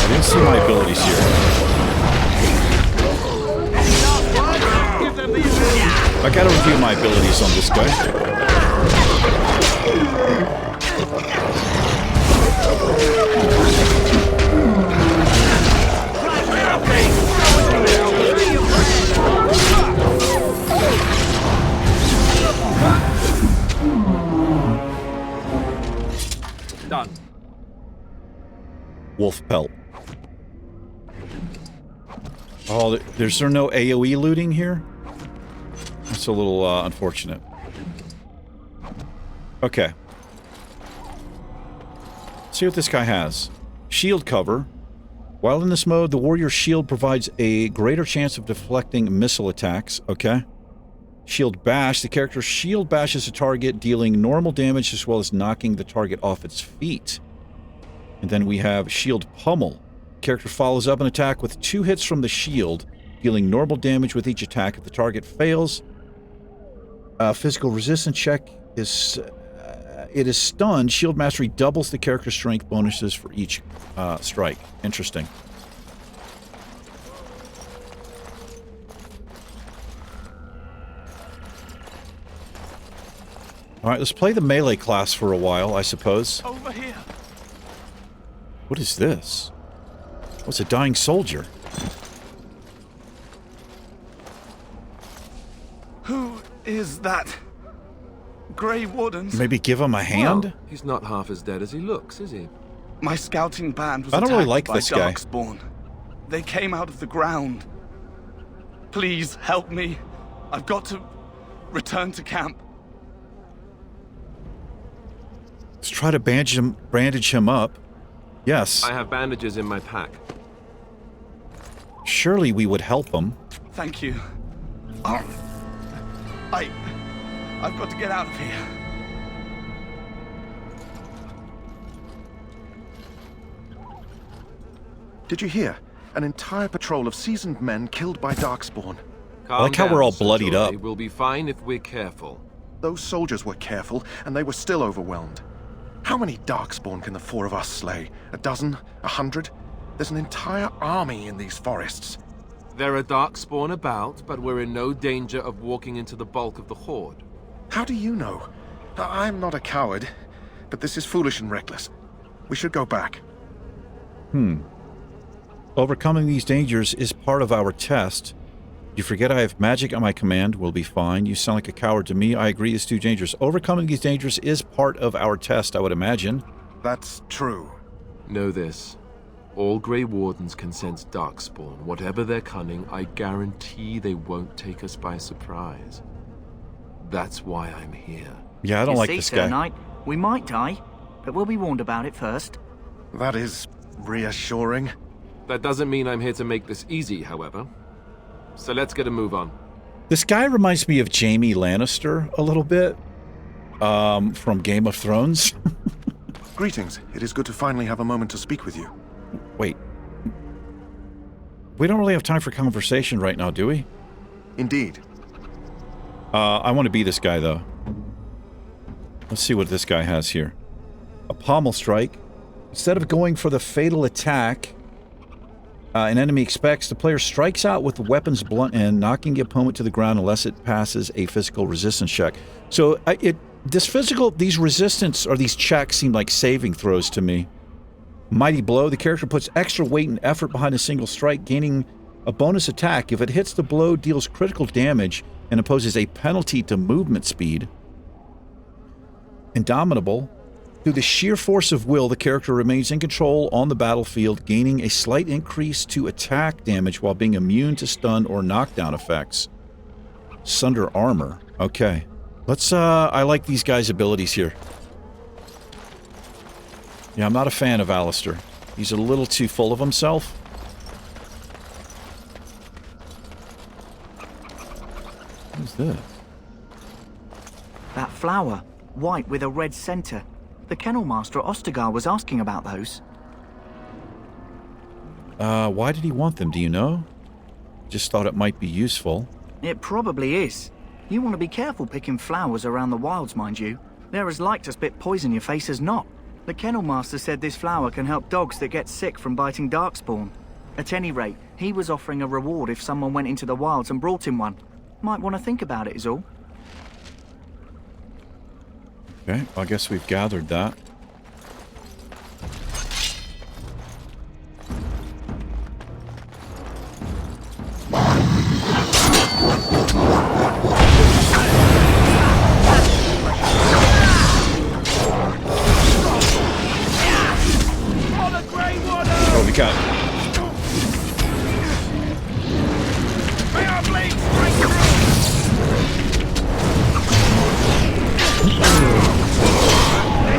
[SPEAKER 1] didn't see my abilities here. I gotta review my abilities on this guy.
[SPEAKER 6] Done.
[SPEAKER 1] Wolf pelt. Oh, there's no AoE looting here? That's a little unfortunate. Okay. Let's see what this guy has. Shield cover. While in this mode, the warrior's shield provides a greater chance of deflecting missile attacks. Okay. Shield bash. The character's shield bashes a target, dealing normal damage as well as knocking the target off its feet. And then we have shield pummel. Character follows up an attack with 2 hits from the shield, dealing normal damage with each attack. If the target fails, physical resistance check is... it is stunned. Shield mastery doubles the character's strength bonuses for each strike. Interesting. Alright, let's play the melee class for a while, I suppose.
[SPEAKER 2] Over here.
[SPEAKER 1] What is this? What's a dying soldier?
[SPEAKER 2] Who is that? Grey Wardens?
[SPEAKER 1] Maybe give him a hand?
[SPEAKER 6] Well, he's not half as dead as he looks, is he?
[SPEAKER 2] My scouting band was
[SPEAKER 1] I don't really
[SPEAKER 2] attacked
[SPEAKER 1] like
[SPEAKER 2] by
[SPEAKER 1] this guy.
[SPEAKER 2] Darkspawn. They came out of the ground. Please help me. I've got to return to camp.
[SPEAKER 1] Let's try to bandage him up. Yes.
[SPEAKER 6] I have bandages in my pack.
[SPEAKER 1] Surely we would help him.
[SPEAKER 2] Thank you. I've got to get out of here.
[SPEAKER 8] Did you hear? An entire patrol of seasoned men killed by Darkspawn.
[SPEAKER 6] Calm
[SPEAKER 1] like how
[SPEAKER 6] down,
[SPEAKER 1] we're all
[SPEAKER 6] Sir
[SPEAKER 1] bloodied
[SPEAKER 6] Jory.
[SPEAKER 1] up.
[SPEAKER 6] We'll be fine if we're careful.
[SPEAKER 8] Those soldiers were careful, and they were still overwhelmed. How many Darkspawn can the 4 of us slay? A dozen? 100? There's an entire army in these forests.
[SPEAKER 6] There are Darkspawn about, but we're in no danger of walking into the bulk of the Horde.
[SPEAKER 8] How do you know? I'm not a coward, but this is foolish and reckless. We should go back.
[SPEAKER 1] Overcoming these dangers is part of our test. You forget I have magic at my command. We'll be fine. You sound like a coward to me. I agree it's too dangerous. Overcoming these dangers is part of our test, I would imagine.
[SPEAKER 8] That's true.
[SPEAKER 6] Know this. All Grey Wardens can sense Darkspawn. Whatever their cunning, I guarantee they won't take us by surprise. That's why I'm here.
[SPEAKER 1] Yeah, I don't like this
[SPEAKER 9] Sir
[SPEAKER 1] guy.
[SPEAKER 9] Knight, we might die, but we'll be warned about it first.
[SPEAKER 8] That is reassuring.
[SPEAKER 6] That doesn't mean I'm here to make this easy, however. So let's get a move on.
[SPEAKER 1] This guy reminds me of Jaime Lannister a little bit. From Game of Thrones.
[SPEAKER 8] Greetings. It is good to finally have a moment to speak with you.
[SPEAKER 1] Wait. We don't really have time for conversation right now, do we?
[SPEAKER 8] Indeed.
[SPEAKER 1] I want to be this guy, though. Let's see what this guy has here. A pommel strike. Instead of going for the fatal attack an enemy expects, the player strikes out with the weapon's blunt end, knocking the opponent to the ground unless it passes a physical resistance check. So these resistance or these checks seem like saving throws to me. Mighty blow. The character puts extra weight and effort behind a single strike, gaining a bonus attack. If it hits, the blow deals critical damage and imposes a penalty to movement speed. Indomitable. Through the sheer force of will, the character remains in control on the battlefield, gaining a slight increase to attack damage while being immune to stun or knockdown effects. Sunder armor. Okay. Let's, I like these guys' abilities here. Yeah, I'm not a fan of Alistair. He's a little too full of himself. What is this?
[SPEAKER 9] That flower, white with a red center. The kennel master at Ostagar was asking about those.
[SPEAKER 1] Why did he want them? Do you know? Just thought it might be useful.
[SPEAKER 9] It probably is. You want to be careful picking flowers around the wilds, mind you. They're as like to spit poison your face as not. The Kennel Master said this flower can help dogs that get sick from biting darkspawn. At any rate, he was offering a reward if someone went into the wilds and brought him one. Might want to think about it is all.
[SPEAKER 1] Okay, I guess we've gathered that. What we got?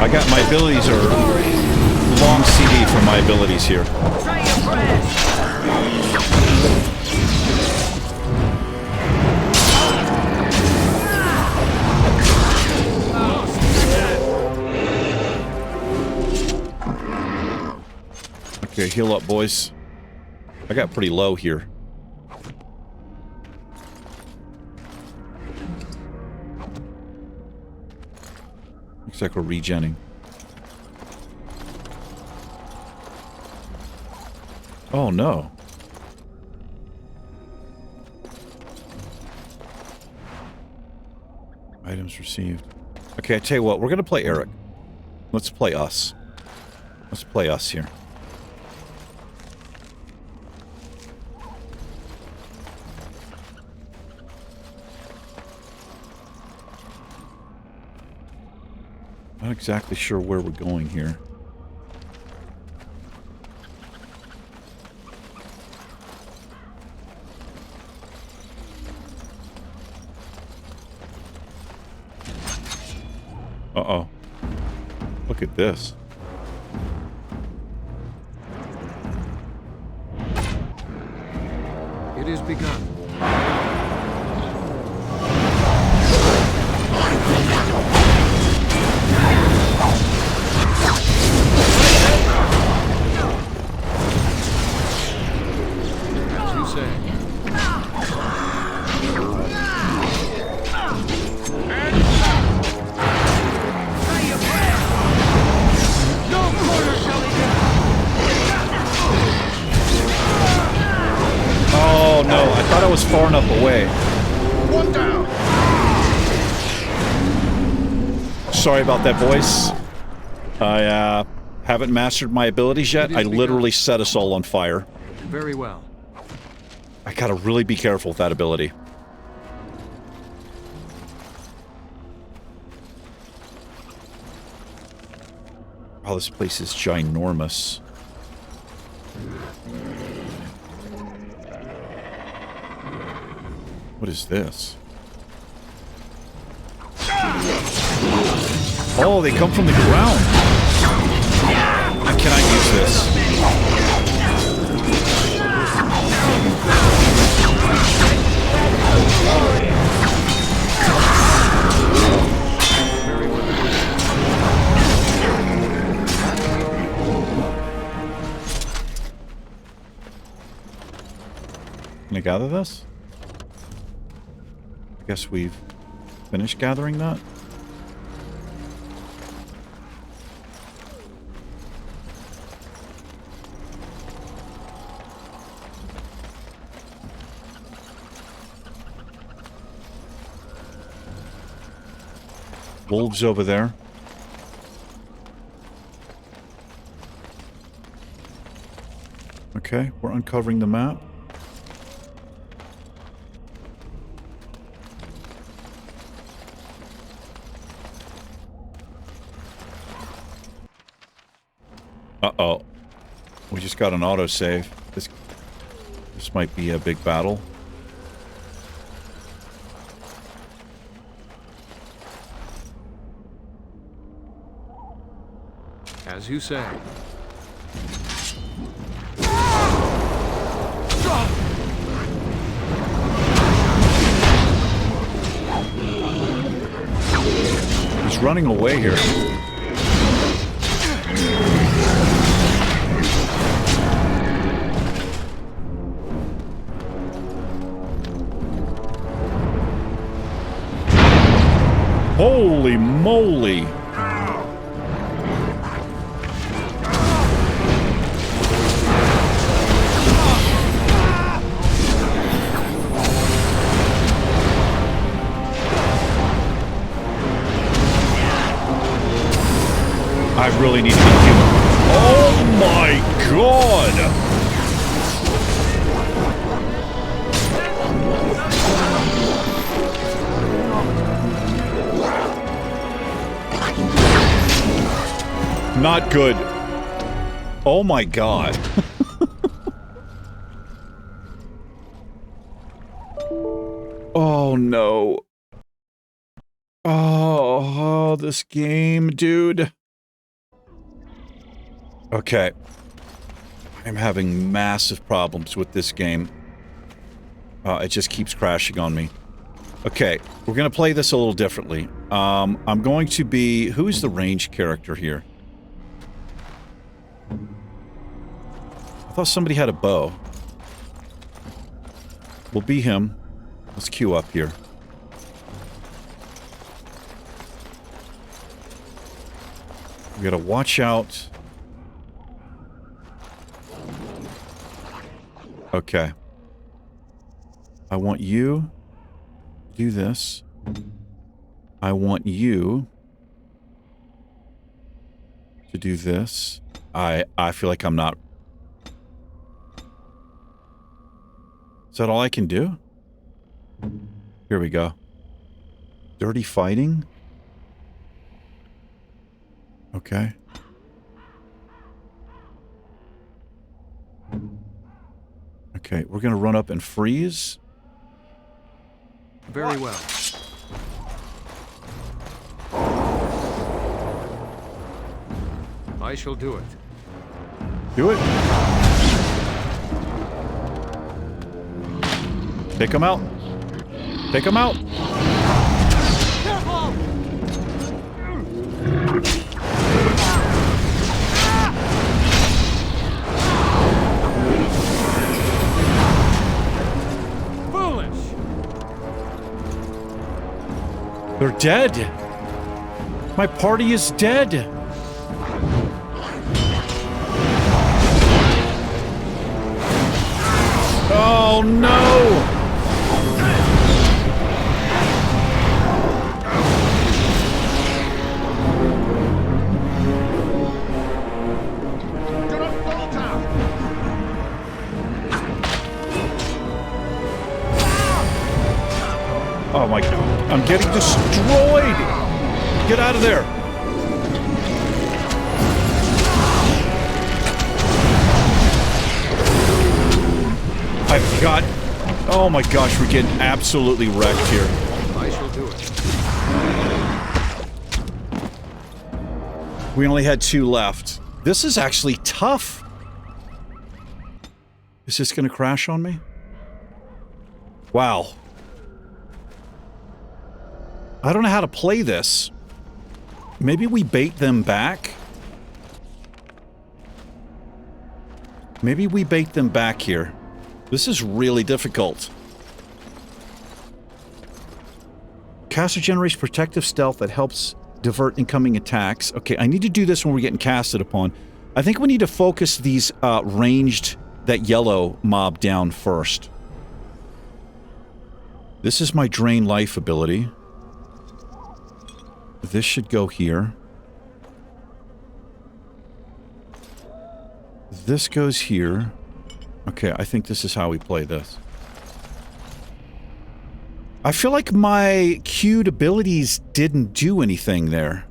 [SPEAKER 1] I got my abilities are long CD for my abilities here. Okay, heal up, boys. I got pretty low here. Looks like we're regenning. Oh no. Items received. Okay, I tell you what, we're gonna play Eric. Let's play us. Let's play us here. Not exactly sure where we're going here. Uh-oh. Look at this.
[SPEAKER 7] It is begun.
[SPEAKER 1] Was far enough away.
[SPEAKER 8] One down.
[SPEAKER 1] Sorry about that, boys. I haven't mastered my abilities yet. I literally set us all on fire.
[SPEAKER 7] Very well.
[SPEAKER 1] I gotta really be careful with that ability. Oh, this place is ginormous. What is this? Oh, they come from the ground. I cannot use this. Can I gather this? I guess we've finished gathering that. Wolves over there. Okay, we're uncovering the map. Uh-oh. We just got an autosave. This might be a big battle.
[SPEAKER 7] As you say.
[SPEAKER 1] He's running away here. Holy moly. I really need to get healed. Oh my god! Not good. Oh my god. Oh no. Oh, this game, dude. Okay. I'm having massive problems with this game. It just keeps crashing on me. Okay, we're gonna play this a little differently. I'm going to be... Who's the ranged character here? I thought somebody had a bow. We'll be him. Let's queue up here. We gotta watch out. Okay. I want you to do this. I want you to do this. I feel like I'm not... Is that all I can do? Here we go. Dirty fighting? Okay. Okay, we're gonna run up and freeze.
[SPEAKER 7] Very well. I shall do it.
[SPEAKER 1] Do it. Take him out. Take him out.
[SPEAKER 10] Careful!
[SPEAKER 7] Foolish!
[SPEAKER 1] They're dead. My party is dead. Oh no! Oh my god, I'm getting destroyed! Get out of there! I've got... Oh my gosh, we're getting absolutely wrecked here.
[SPEAKER 7] I shall do it.
[SPEAKER 1] We only had 2 left. This is actually tough. Is this gonna crash on me? Wow. I don't know how to play this. Maybe we bait them back? Maybe we bait them back here. This is really difficult. Caster generates protective stealth that helps divert incoming attacks. Okay, I need to do this when we're getting casted upon. I think we need to focus these ranged, that yellow mob down first. This is my drain life ability. This should go here. This goes here. Okay, I think this is how we play this. I feel like my queued abilities didn't do anything there.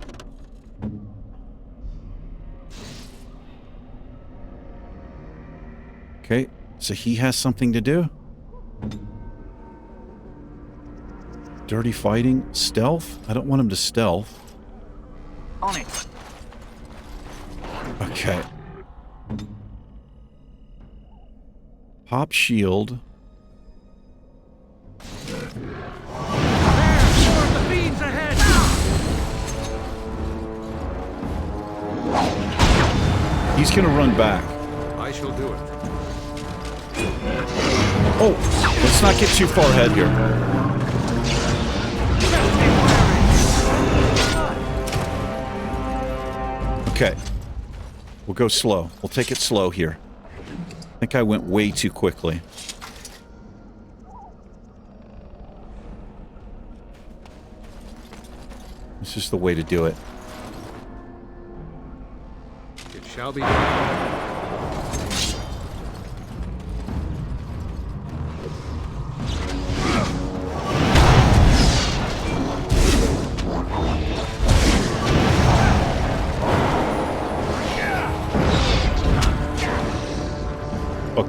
[SPEAKER 1] Okay, so he has something to do. Dirty fighting. Stealth? I don't want him to stealth.
[SPEAKER 9] On it.
[SPEAKER 1] Okay. Pop shield.
[SPEAKER 10] The fiends ahead!
[SPEAKER 1] He's gonna run back.
[SPEAKER 7] I shall do it.
[SPEAKER 1] Oh, let's not get too far ahead here. Okay. We'll go slow. We'll take it slow here. I think I went way too quickly. This is the way to do it.
[SPEAKER 7] It shall be done.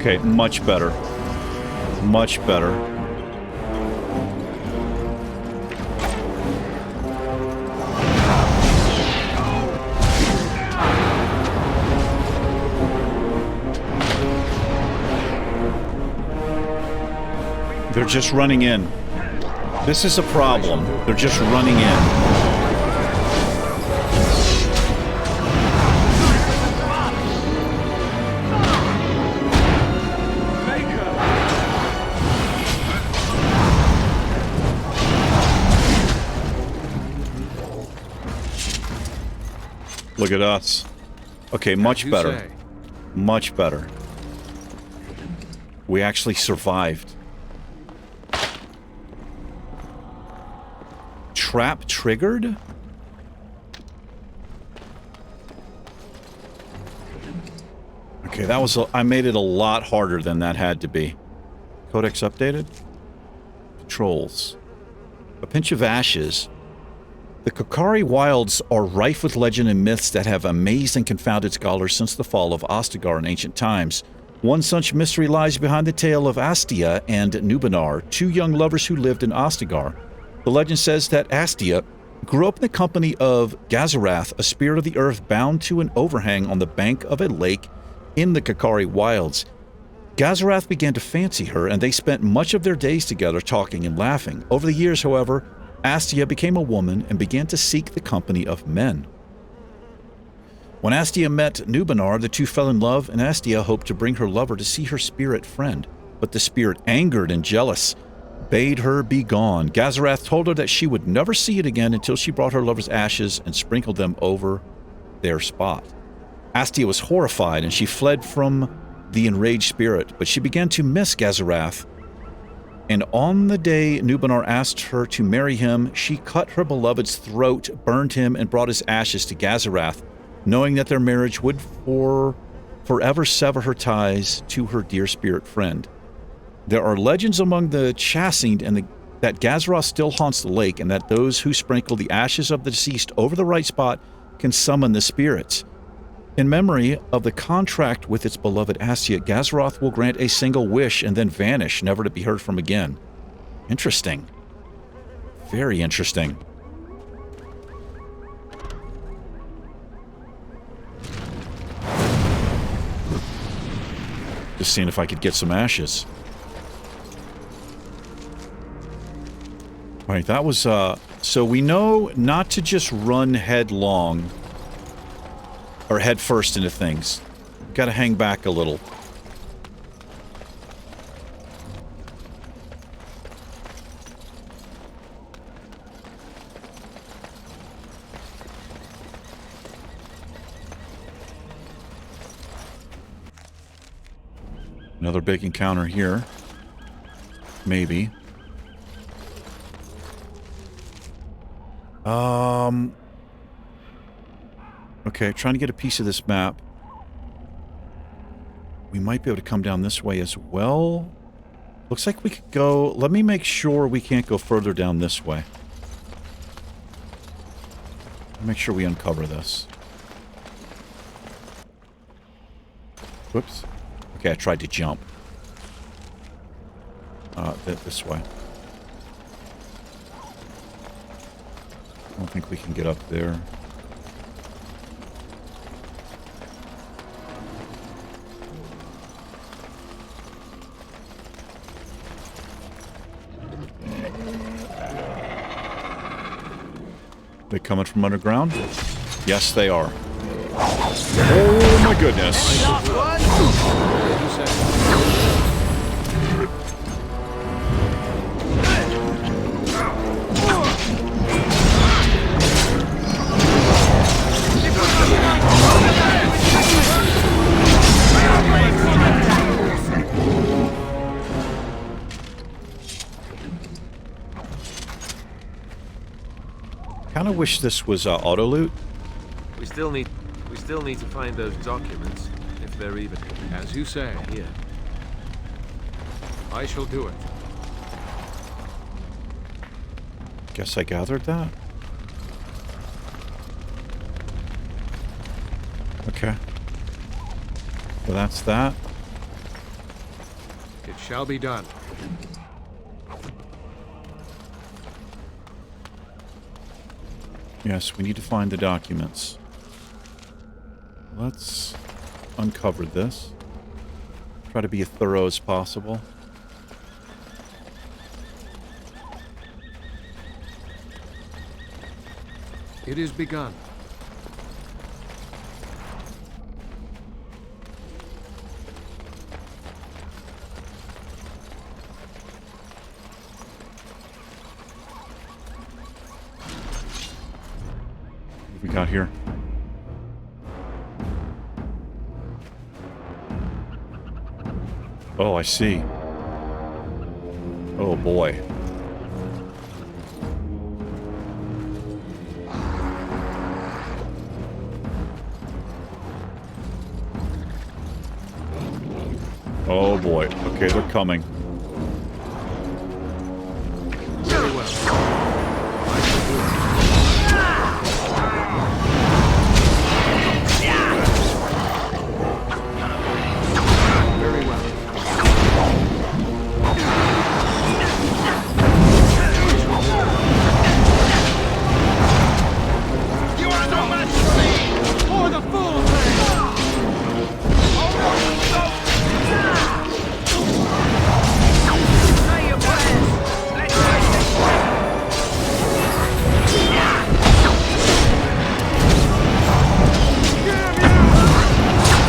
[SPEAKER 1] Okay, much better. Much better. They're just running in. This is a problem. They're just running in. Look at us. Okay, much better. Much better. We actually survived. Trap triggered? Okay, that was... I made it a lot harder than that had to be. Codex updated? Controls. A pinch of ashes. The Kokari Wilds are rife with legend and myths that have amazed and confounded scholars since the fall of Ostagar in ancient times. One such mystery lies behind the tale of Astia and Nubanar, two young lovers who lived in Ostagar. The legend says that Astia grew up in the company of Gazarath, a spirit of the earth bound to an overhang on the bank of a lake in the Kokari Wilds. Gazarath began to fancy her, and they spent much of their days together talking and laughing. Over the years, however, Astia became a woman and began to seek the company of men. When Astia met Nubanar, the two fell in love, and Astia hoped to bring her lover to see her spirit friend. But the spirit, angered and jealous, bade her be gone. Gazarath told her that she would never see it again until she brought her lover's ashes and sprinkled them over their spot. Astia was horrified, and she fled from the enraged spirit, but she began to miss Gazarath. And on the day Nubanar asked her to marry him, she cut her beloved's throat, burned him, and brought his ashes to Gazarath, knowing that their marriage would forever sever her ties to her dear spirit friend. There are legends among the Chastened that Gazarath still haunts the lake, and that those who sprinkle the ashes of the deceased over the right spot can summon the spirits. In memory of the contract with its beloved Astia, Gazarath will grant a single wish and then vanish, never to be heard from again. Interesting. Very interesting. Just seeing if I could get some ashes. All right, that was, so we know not to just run headlong or head first into things. Got to hang back a little. Another big encounter here. Maybe. Okay, trying to get a piece of this map. We might be able to come down this way as well. Looks like we could go... Let me make sure we can't go further down this way. Make sure we uncover this. Whoops. Okay, I tried to jump. This way. I don't think we can get up there. They coming from underground? Yes, they are. Oh my goodness. Kind of wish this was auto loot.
[SPEAKER 6] We still need to find those documents, if they're even
[SPEAKER 7] As you say,
[SPEAKER 6] here.
[SPEAKER 7] I shall do it.
[SPEAKER 1] Guess I gathered that. Okay. So that's that.
[SPEAKER 7] It shall be done.
[SPEAKER 1] Yes, we need to find the documents. Let's uncover this. Try to be as thorough as possible.
[SPEAKER 7] It is begun.
[SPEAKER 1] What we got here? Oh, I see. Oh boy. Oh boy. Okay, they're coming.
[SPEAKER 7] Very well. I shall do it. Very well.
[SPEAKER 2] You are no match for me!
[SPEAKER 7] For the full thing!
[SPEAKER 2] Say your prayers! Let's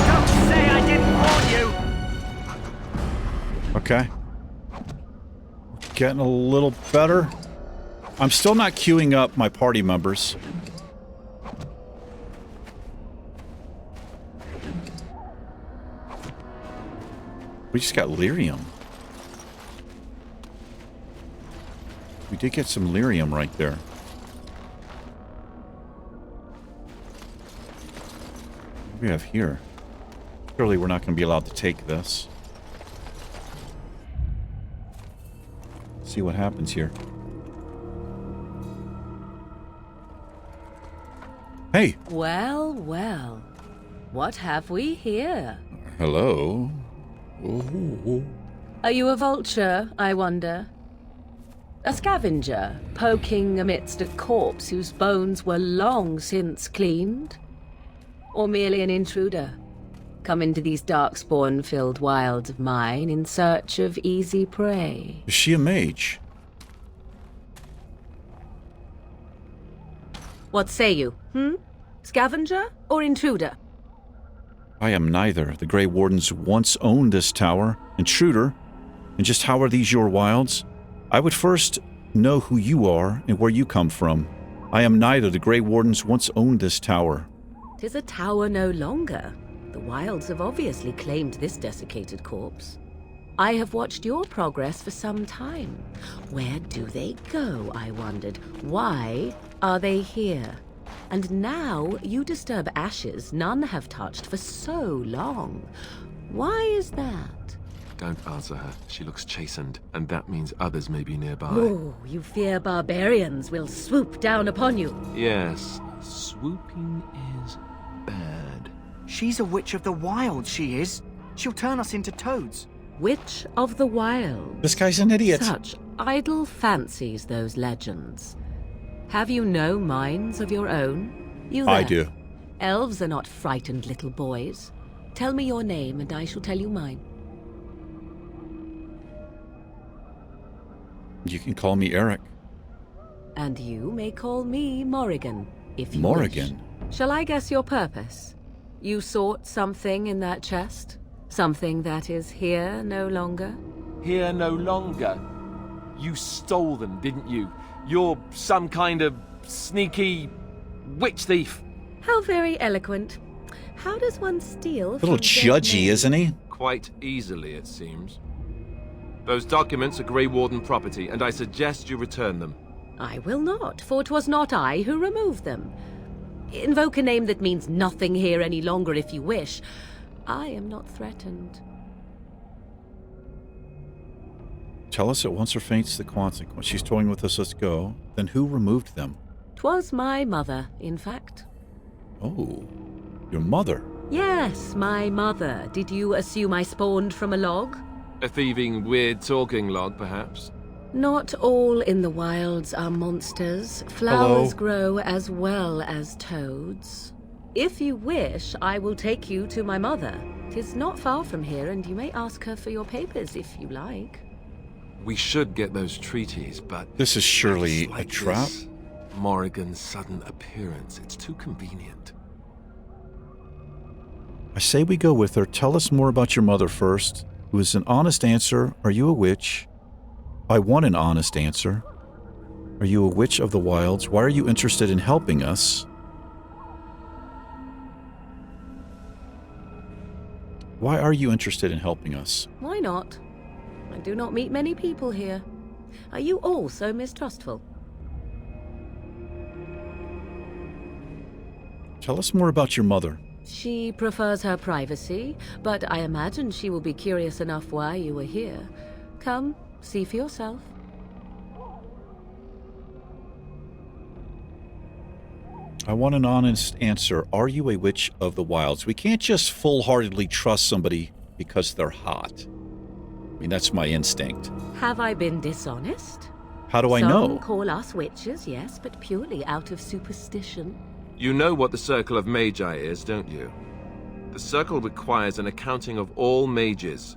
[SPEAKER 2] Don't say I didn't warn you!
[SPEAKER 1] Okay. Getting a little better. I'm still not queuing up my party members. We just got lyrium. We did get some lyrium right there. What do we have here? Surely we're not going to be allowed to take this. See what happens here. Hey!
[SPEAKER 10] Well, well. What have we here?
[SPEAKER 1] Hello? Ooh.
[SPEAKER 10] Are you a vulture, I wonder? A scavenger, poking amidst a corpse whose bones were long since cleaned? Or merely an intruder, come into these darkspawn-filled wilds of mine in search of easy prey?
[SPEAKER 1] Is she a mage?
[SPEAKER 10] What say you, Scavenger or intruder?
[SPEAKER 1] I am neither. The Grey Wardens once owned this tower. Intruder? And just how are these your wilds? I would first know who you are and where you come from. I am neither. The Grey Wardens once owned this tower.
[SPEAKER 10] 'Tis a tower no longer. The wilds have obviously claimed this desiccated corpse. I have watched your progress for some time. Where do they go, I wondered? Why are they here? And now you disturb ashes none have touched for so long. Why is that?
[SPEAKER 6] Don't answer her. She looks chastened, and that means others may be nearby.
[SPEAKER 10] Oh, you fear barbarians will swoop down upon you.
[SPEAKER 6] Yes, swooping is bad.
[SPEAKER 9] She's a witch of the wild, she is. She'll turn us into toads.
[SPEAKER 10] Witch of the Wild.
[SPEAKER 1] This guy's an idiot.
[SPEAKER 10] Such idle fancies, those legends. Have you no minds of your own? You there?
[SPEAKER 1] I do.
[SPEAKER 10] Elves are not frightened little boys. Tell me your name and I shall tell you mine.
[SPEAKER 1] You can call me Eric.
[SPEAKER 10] And you may call me Morrigan, if you
[SPEAKER 1] Morrigan?
[SPEAKER 10] wish. Shall I guess your purpose? You sought something in that chest? Something that is here no longer?
[SPEAKER 6] Here no longer. You stole them, didn't you? You're some kind of sneaky witch thief.
[SPEAKER 10] How very eloquent. How does one steal
[SPEAKER 1] A little
[SPEAKER 10] from dead
[SPEAKER 1] judgy,
[SPEAKER 10] men?
[SPEAKER 1] isn't he?
[SPEAKER 6] Quite easily, it seems. Those documents are Grey Warden property, and I suggest you return them.
[SPEAKER 10] I will not, for 'twas not I who removed them. Invoke a name that means nothing here any longer if you wish. I am not threatened.
[SPEAKER 1] Tell us at once or faints the consequence. She's toying with us, let's go. Then who removed them?
[SPEAKER 10] 'Twas my mother, in fact.
[SPEAKER 1] Oh, your mother.
[SPEAKER 10] Yes, my mother. Did you assume I spawned from a log?
[SPEAKER 6] A thieving, weird talking log, perhaps?
[SPEAKER 10] Not all in the wilds are monsters. Flowers grow as well as toads. If you wish, I will take you to my mother. 'Tis not far from here, and you may ask her for your papers if you like.
[SPEAKER 6] We should get those treaties, but...
[SPEAKER 1] This is surely
[SPEAKER 6] like
[SPEAKER 1] a trap?
[SPEAKER 6] this, Morrigan's sudden appearance, it's too convenient.
[SPEAKER 1] I say we go with her. Tell us more about your mother first. It was an honest answer. Are you a witch? I want an honest answer. Are you a witch of the wilds? Why are you interested in helping us? Why are you interested in helping us?
[SPEAKER 10] Why not? I do not meet many people here. Are you all so mistrustful?
[SPEAKER 1] Tell us more about your mother.
[SPEAKER 10] She prefers her privacy, but I imagine she will be curious enough why you are here. Come, see for yourself.
[SPEAKER 1] I want an honest answer. Are you a witch of the wilds? We can't just full-heartedly trust somebody because they're hot. I mean, that's my instinct.
[SPEAKER 10] Have I been dishonest?
[SPEAKER 1] How do I know?
[SPEAKER 10] Some call us witches, yes, but purely out of superstition.
[SPEAKER 6] You know what the Circle of Magi is, don't you? The Circle requires an accounting of all mages.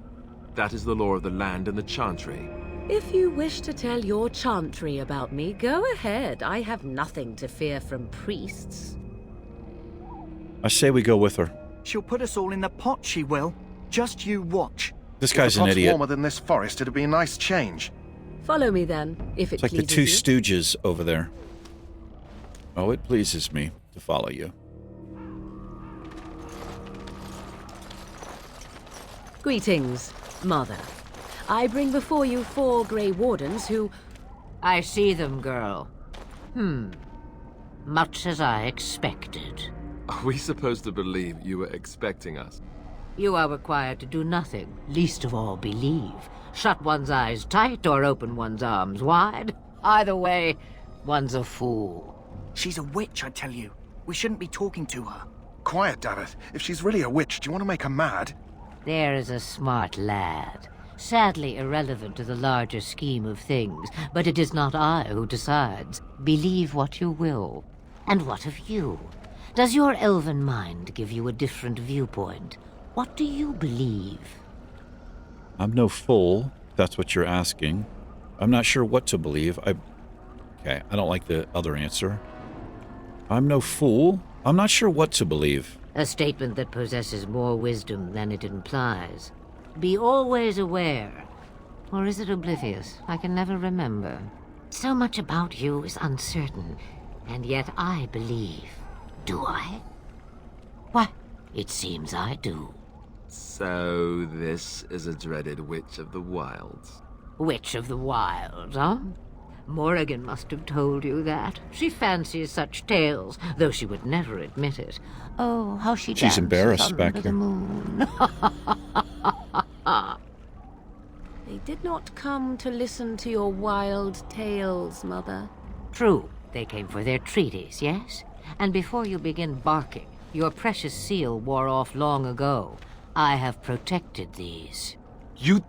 [SPEAKER 6] That is the law of the land and the chantry.
[SPEAKER 10] If you wish to tell your chantry about me, go ahead. I have nothing to fear from priests.
[SPEAKER 1] I say we go with her.
[SPEAKER 9] She'll put us all in the pot, she will. Just you watch.
[SPEAKER 1] This guy's
[SPEAKER 8] If the
[SPEAKER 1] an
[SPEAKER 8] pot's
[SPEAKER 1] idiot.
[SPEAKER 8] warmer than this forest, it'd be a nice change.
[SPEAKER 10] Follow me then, if it
[SPEAKER 1] It's like the
[SPEAKER 10] pleases
[SPEAKER 1] two
[SPEAKER 10] you.
[SPEAKER 1] stooges over there. Oh, it pleases me to follow you.
[SPEAKER 10] Greetings, Mother. I bring before you 4 Grey Wardens who...
[SPEAKER 11] I see them, girl. Much as I expected.
[SPEAKER 6] Are we supposed to believe you were expecting us?
[SPEAKER 11] You are required to do nothing, least of all believe. Shut one's eyes tight or open one's arms wide. Either way, one's a fool.
[SPEAKER 9] She's a witch, I tell you. We shouldn't be talking to her.
[SPEAKER 8] Quiet, Davith. If she's really a witch, do you want to make her mad?
[SPEAKER 11] There is a smart lad. Sadly irrelevant to the larger scheme of things, but it is not I who decides. Believe what you will. And what of you? Does your elven mind give you a different viewpoint? What do you believe?
[SPEAKER 1] I'm no fool, if that's what you're asking. I'm not sure what to believe. Okay, I don't like the other answer. I'm no fool. I'm not sure what to believe.
[SPEAKER 11] A statement that possesses more wisdom than it implies. Be always aware. Or is it oblivious? I can never remember. So much about you is uncertain, and yet I believe. Do I? Why, it seems I do.
[SPEAKER 6] So this is a dreaded witch of the wilds.
[SPEAKER 11] Witch of the Wilds, huh? Morrigan must have told you that. She fancies such tales, though she would never admit it. Oh, how she
[SPEAKER 1] She's
[SPEAKER 11] dances
[SPEAKER 1] embarrassed
[SPEAKER 11] under
[SPEAKER 1] back
[SPEAKER 11] the
[SPEAKER 1] here.
[SPEAKER 11] moon.
[SPEAKER 10] They did not come to listen to your wild tales, Mother.
[SPEAKER 11] True, they came for their treaties, yes? And before you begin barking, your precious seal wore off long ago. I have protected these.
[SPEAKER 6] You...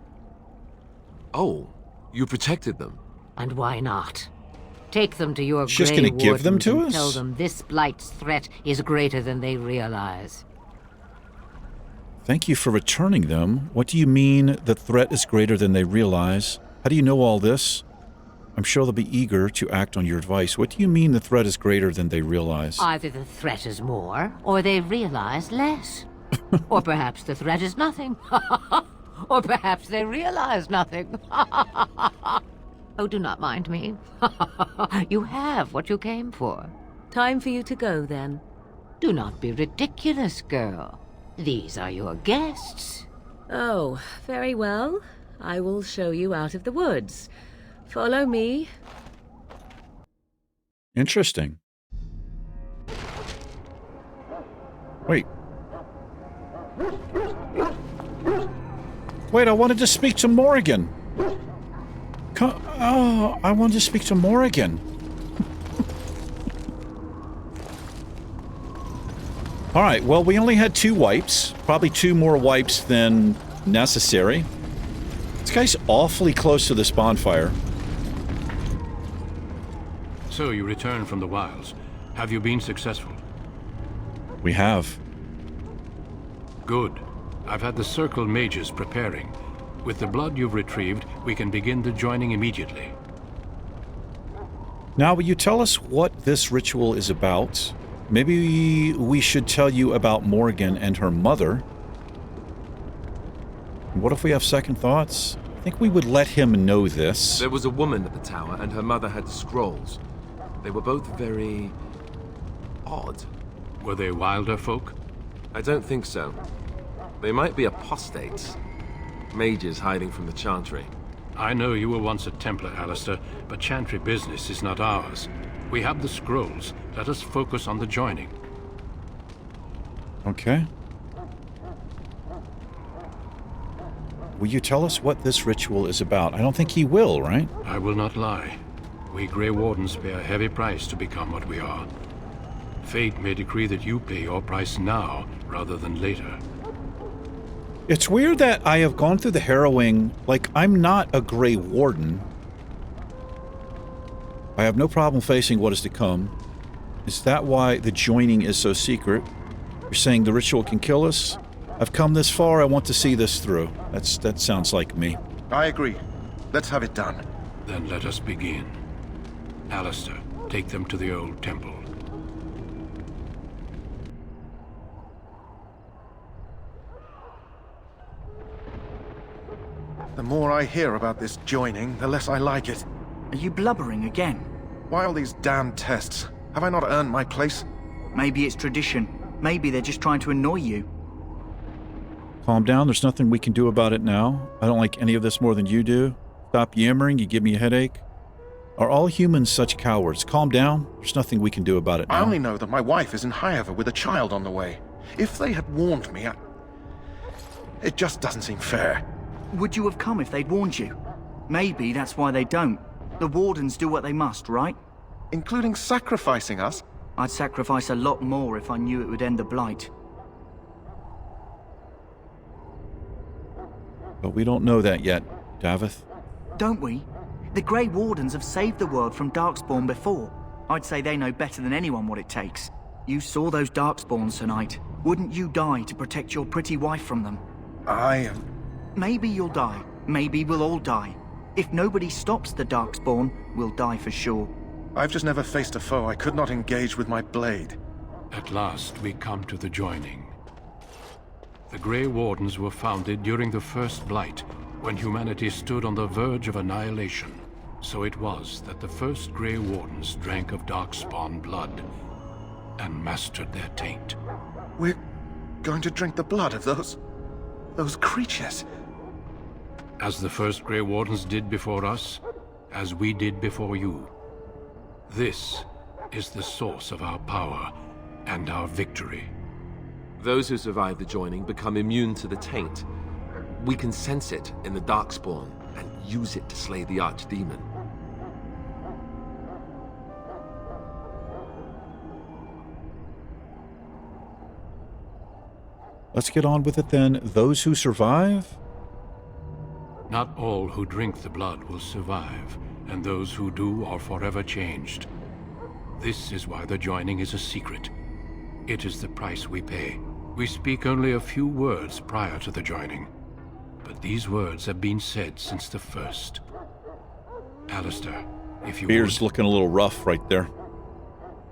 [SPEAKER 6] Oh, you protected them.
[SPEAKER 11] And why not? Take them to your
[SPEAKER 1] She's just
[SPEAKER 11] Grey
[SPEAKER 1] gonna give them
[SPEAKER 11] Wardens
[SPEAKER 1] to
[SPEAKER 11] and
[SPEAKER 1] us?
[SPEAKER 11] tell them this blight's threat is greater than they realize.
[SPEAKER 1] Thank you for returning them. What do you mean the threat is greater than they realize? How do you know all this? I'm sure they'll be eager to act on your advice. What do you mean the threat is greater than they realize?
[SPEAKER 11] Either the threat is more, or they realize less. Or perhaps the threat is nothing. Or perhaps they realize nothing. Oh, do not mind me. You have what you came for.
[SPEAKER 10] Time for you to go, then.
[SPEAKER 11] Do not be ridiculous, girl. These are your guests.
[SPEAKER 10] Oh, very well. I will show you out of the woods. Follow me.
[SPEAKER 1] Interesting. Wait. Wait, I wanted to speak to Morrigan. Oh, I wanted to speak to Morrigan. All right, well, we only had 2 wipes. Probably 2 more wipes than necessary. This guy's awfully close to this bonfire.
[SPEAKER 7] So you returned from the wilds. Have you been successful?
[SPEAKER 1] We have.
[SPEAKER 7] Good. I've had the Circle mages preparing. With the blood you've retrieved, we can begin the joining immediately.
[SPEAKER 1] Now, will you tell us what this ritual is about? Maybe we should tell you about Morrigan and her mother. What if we have second thoughts? I think we would let him know this.
[SPEAKER 6] There was a woman at the tower, and her mother had scrolls. They were both very odd.
[SPEAKER 7] Were they wilder folk?
[SPEAKER 6] I don't think so. They might be apostates. Mages hiding from the Chantry.
[SPEAKER 7] I know you were once a Templar, Alistair, but Chantry business is not ours. We have the scrolls. Let us focus on the joining.
[SPEAKER 1] Okay. Will you tell us what this ritual is about? I don't think he will, right?
[SPEAKER 7] I will not lie. We Grey Wardens pay a heavy price to become what we are. Fate may decree that you pay your price now, rather than later.
[SPEAKER 1] It's weird that I have gone through the harrowing, like, I'm not a Grey Warden. I have no problem facing what is to come. Is that why the joining is so secret? You're saying the ritual can kill us? I've come this far, I want to see this through. That sounds like me.
[SPEAKER 8] I agree. Let's have it done.
[SPEAKER 7] Then let us begin. Alistair, take them to the old temple.
[SPEAKER 8] The more I hear about this joining, the less I like it.
[SPEAKER 9] Are you blubbering again?
[SPEAKER 8] Why all these damn tests? Have I not earned my place?
[SPEAKER 9] Maybe it's tradition. Maybe they're just trying to annoy you.
[SPEAKER 1] Calm down, there's nothing we can do about it now. I don't like any of this more than you do. Stop yammering, you give me a headache. Are all humans such cowards? Calm down, there's nothing we can do about it now.
[SPEAKER 8] I only know that my wife is in Highever with a child on the way. If they had warned me, it just doesn't seem fair.
[SPEAKER 9] Would you have come if they'd warned you? Maybe that's why they don't. The Wardens do what they must, right?
[SPEAKER 8] Including sacrificing us?
[SPEAKER 9] I'd sacrifice a lot more if I knew it would end the Blight.
[SPEAKER 1] But we don't know that yet, Davith.
[SPEAKER 9] Don't we? The Grey Wardens have saved the world from Darkspawn before. I'd say they know better than anyone what it takes. You saw those Darkspawns tonight. Wouldn't you die to protect your pretty wife from them?
[SPEAKER 8] Maybe
[SPEAKER 9] you'll die. Maybe we'll all die. If nobody stops the Darkspawn, we'll die for sure.
[SPEAKER 8] I've just never faced a foe I could not engage with my blade.
[SPEAKER 7] At last, we come to the joining. The Grey Wardens were founded during the First Blight, when humanity stood on the verge of annihilation. So it was that the first Grey Wardens drank of Darkspawn blood and mastered their taint.
[SPEAKER 8] We're going to drink the blood of those creatures.
[SPEAKER 7] As the first Grey Wardens did before us, as we did before you. This is the source of our power and our victory.
[SPEAKER 6] Those who survive the joining become immune to the taint. We can sense it in the Darkspawn and use it to slay the archdemon.
[SPEAKER 1] Let's get on with it then. Those who survive?
[SPEAKER 7] Not all who drink the blood will survive, and those who do are forever changed. This is why the joining is a secret. It is the price we pay. We speak only a few words prior to the joining, but these words have been said since the first. Alistair, if you
[SPEAKER 1] Beard's looking a little rough right there.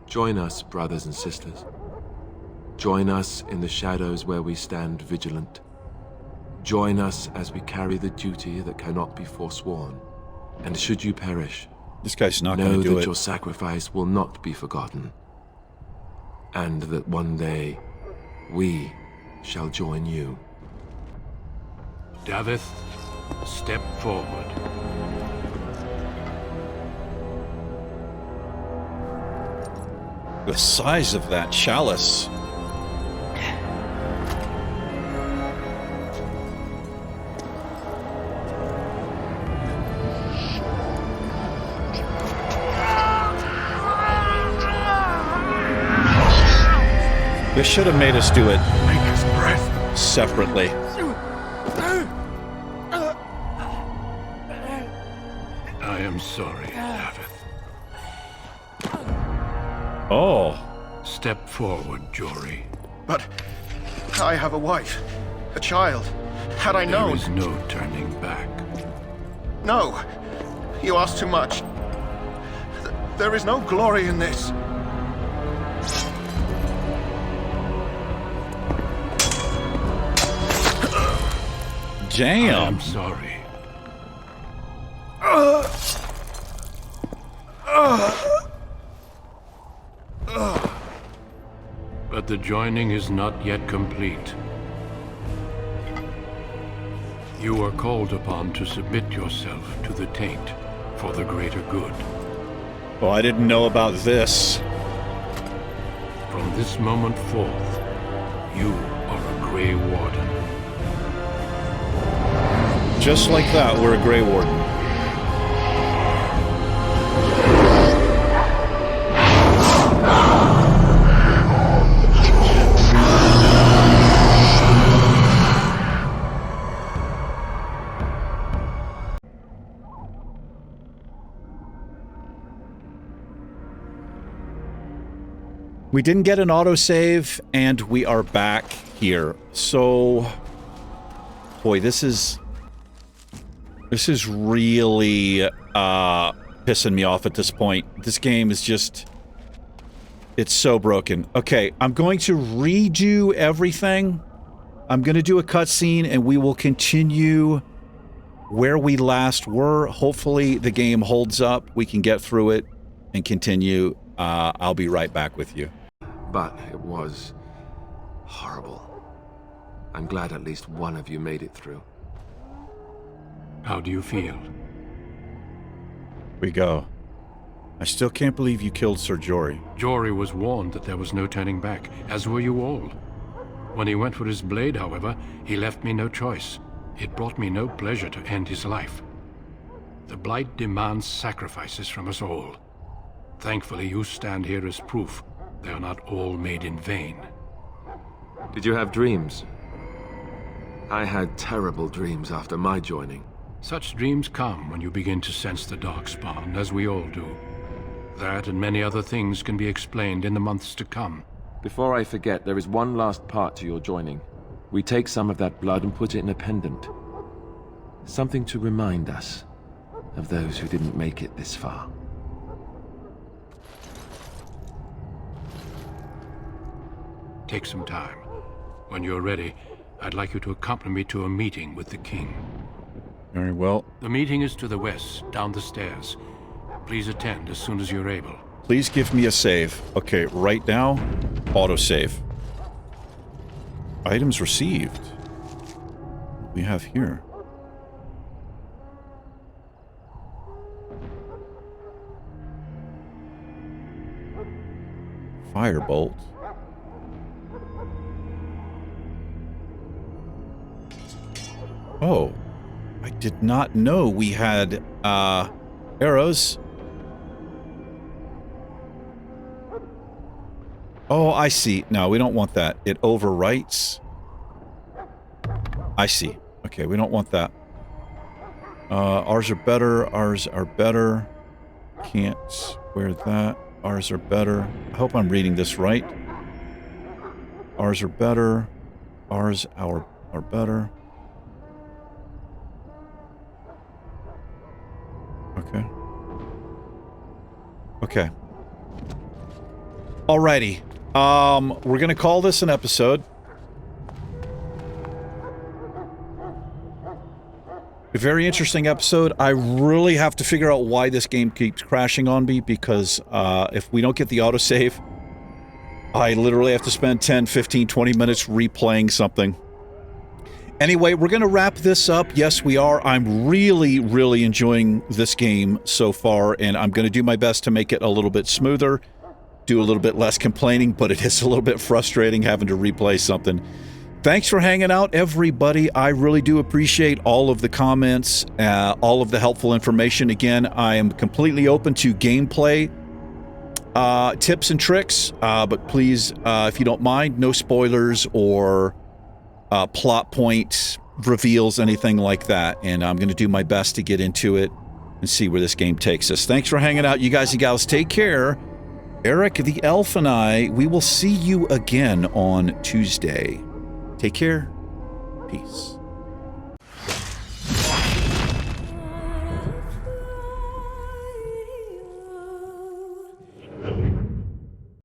[SPEAKER 6] Join us, brothers and sisters. Join us in the shadows where we stand vigilant. Join us as we carry the duty that cannot be forsworn. And should you perish,
[SPEAKER 1] this guy's not going to do
[SPEAKER 6] know that
[SPEAKER 1] it.
[SPEAKER 6] your sacrifice will not be forgotten. And that one day, we shall join you.
[SPEAKER 7] Davith, step forward.
[SPEAKER 1] The size of that chalice. They should have made us do it separately.
[SPEAKER 7] I am sorry, Davith.
[SPEAKER 1] Oh.
[SPEAKER 7] Step forward, Jory.
[SPEAKER 8] But I have a wife, a child. Had I known...
[SPEAKER 7] There is no turning back.
[SPEAKER 8] No, you ask too much. There is no glory in this.
[SPEAKER 1] Damn.
[SPEAKER 7] I'm sorry. But the joining is not yet complete. You are called upon to submit yourself to the taint for the greater good.
[SPEAKER 1] Oh, I didn't know about this.
[SPEAKER 7] From this moment forth, you are a Grey Warden.
[SPEAKER 1] Just like that, we're a Grey Warden. We didn't get an autosave, and we are back here. So, boy, this is really pissing me off at this point. This game is just, it's so broken. Okay, I'm going to redo everything. I'm going to do a cutscene, and we will continue where we last were. Hopefully the game holds up. We can get through it and continue. I'll be right back with you.
[SPEAKER 6] But it was horrible. I'm glad at least one of you made it through.
[SPEAKER 7] How do you feel?
[SPEAKER 1] We go. I still can't believe you killed Sir Jory.
[SPEAKER 7] Jory was warned that there was no turning back, as were you all. When he went for his blade, however, he left me no choice. It brought me no pleasure to end his life. The Blight demands sacrifices from us all. Thankfully, you stand here as proof they are not all made in vain.
[SPEAKER 6] Did you have dreams? I had terrible dreams after my joining.
[SPEAKER 7] Such dreams come when you begin to sense the Darkspawn, as we all do. That and many other things can be explained in the months to come.
[SPEAKER 6] Before I forget, there is one last part to your joining. We take some of that blood and put it in a pendant. Something to remind us of those who didn't make it this far.
[SPEAKER 7] Take some time. When you're ready, I'd like you to accompany me to a meeting with the king.
[SPEAKER 1] Very well.
[SPEAKER 7] The meeting is to the west, down the stairs. Please attend as soon as you're able.
[SPEAKER 1] Please give me a save. Okay, right now, autosave. Items received. What do we have here? Firebolt. Oh, I did not know we had, arrows. Oh, I see. No, we don't want that. It overwrites. I see. Okay, we don't want that. Ours are better. Ours are better. Can't wear that. Ours are better. I hope I'm reading this right. Ours are better. Ours are better. Okay. Okay. Alrighty. We're gonna call this an episode. A very interesting episode. I really have to figure out why this game keeps crashing on me, because if we don't get the autosave, I literally have to spend 10, 15, 20 minutes replaying something. Anyway, we're going to wrap this up. Yes, we are. I'm really, really enjoying this game so far, and I'm going to do my best to make it a little bit smoother. do a little bit less complaining, but it is a little bit frustrating having to replay something. Thanks for hanging out, everybody. I really do appreciate all of the comments, all of the helpful information. Again, I am completely open to gameplay tips and tricks, but please, if you don't mind, no spoilers or plot points, reveals, anything like that. And I'm going to do my best to get into it and see where this game takes us. Thanks for hanging out, you guys and gals. Take care. Eric the Elf and I, we will see you again on Tuesday. Take care. Peace.